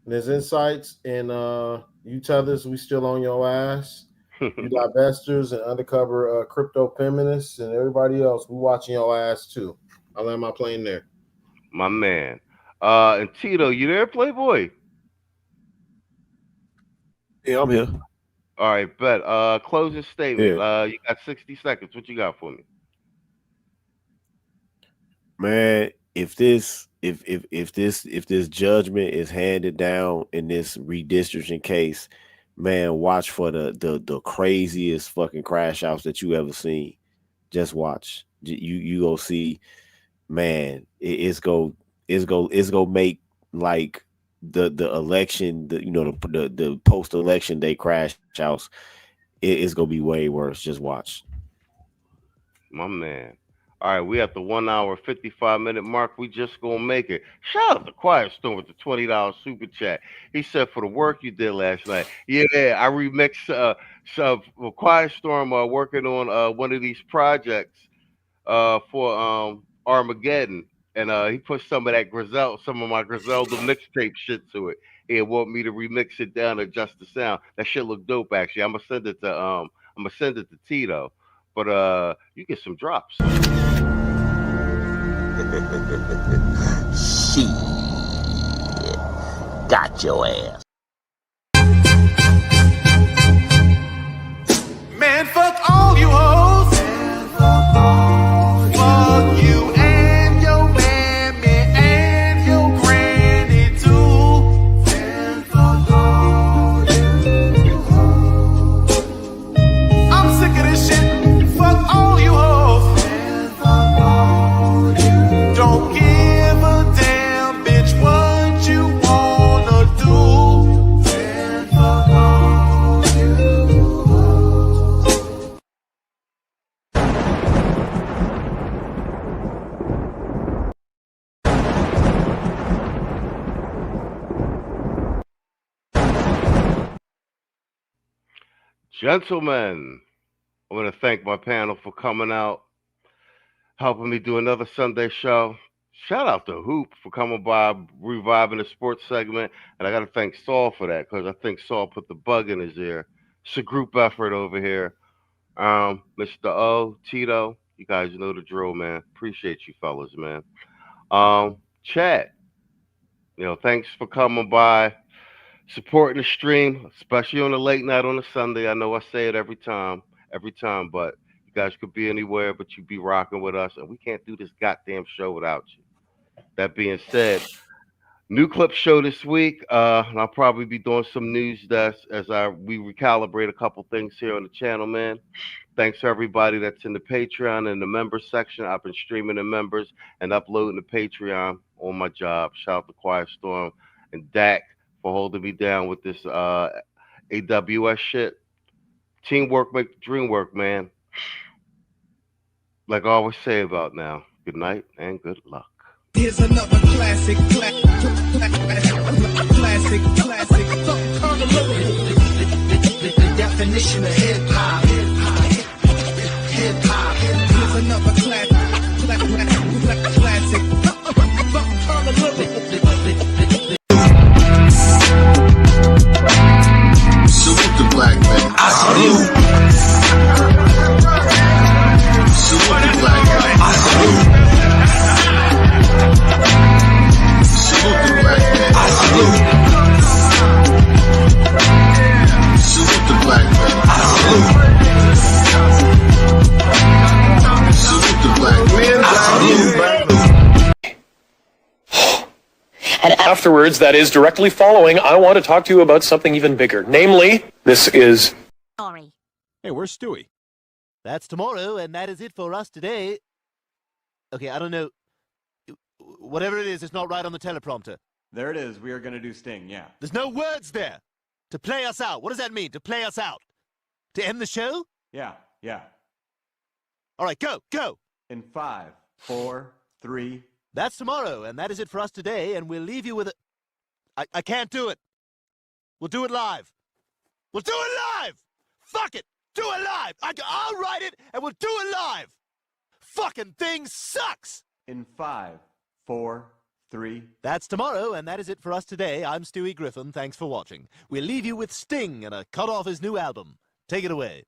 and his insights. And you tethers, we still on your ass. You divestors and undercover crypto feminists and everybody else, we watching your ass too. I'll land my plane there. My man. And Tito, you there, Playboy? Yeah, I'm here. All right, bet. Closing statement. Yeah. You got 60 seconds. What you got for me? Man, if this judgment is handed down in this redistricting case, man, watch for the craziest fucking crash outs that you ever seen. Just watch. You go see, man. It's go make like the election, the post election day crash outs. It's gonna be way worse. Just watch. My man. All right, we at the 1 hour 55-minute mark. We just gonna make it. Shout out to Quiet Storm with the $20 super chat. He said for the work you did last night. Yeah, I remixed Quiet Storm working on one of these projects for Armageddon, and he put some of my Griselda mixtape shit to it. He want me to remix it down, adjust the sound. That shit look dope actually. I'm gonna send it to Tito. But you get some drops. Shit. Got your ass. Man, fuck all you hoes. Fuck you and your mammy and your granny too. Fuck all you hoes. I'm sick of this shit. Fuck all you hoes. Don't give a damn, bitch, what you wanna do. Fuck all you hoes. Gentlemen, I want to thank my panel for coming out, helping me do another Sunday show. Shout out to Hoop for coming by, reviving the sports segment. And I got to thank Saul for that, because I think Saul put the bug in his ear. It's a group effort over here. Mr. O, Tito, you guys know the drill, man. Appreciate you fellas, man. Chad, thanks for coming by, supporting the stream, especially on the late night on a Sunday. I know I say it every time, but you guys could be anywhere, but you be rocking with us, and we can't do this goddamn show without you. That being said, new clip show this week. And I'll probably be doing some news desk as we recalibrate a couple things here on the channel, man. Thanks to everybody that's in the Patreon and the members section. I've been streaming the members and uploading the Patreon on my job. Shout out to Quiet Storm and Dak for holding me down with this AWS shit. Teamwork make the dream work, man. Like I always say about now, good night and good luck. Here's another classic. The definition of hip hop. Here's another classic. Salute the black man. I salute. Salute the black man. I salute. Salute the black man. I salute. Salute the black man. I salute. Salute the black man. I salute. And afterwards, that is directly following, I want to talk to you about something even bigger. Namely, this is... Sorry. Hey, where's Stewie? That's tomorrow, and that is it for us today. Okay, I don't know. Whatever it is, it's not right on the teleprompter. There it is. We are going to do Sting, yeah. There's no words there. To play us out. What does that mean, to play us out? To end the show? Yeah. All right, go. In 5, 4, 3... That's tomorrow, and that is it for us today, and we'll leave you with a... I can't do it. We'll do it live. Fuck it. Do it live. I'll write it, and we'll do it live. Fucking thing sucks. In 5, 4, 3... That's tomorrow, and that is it for us today. I'm Stewie Griffin. Thanks for watching. We'll leave you with Sting and a cut off his new album. Take it away.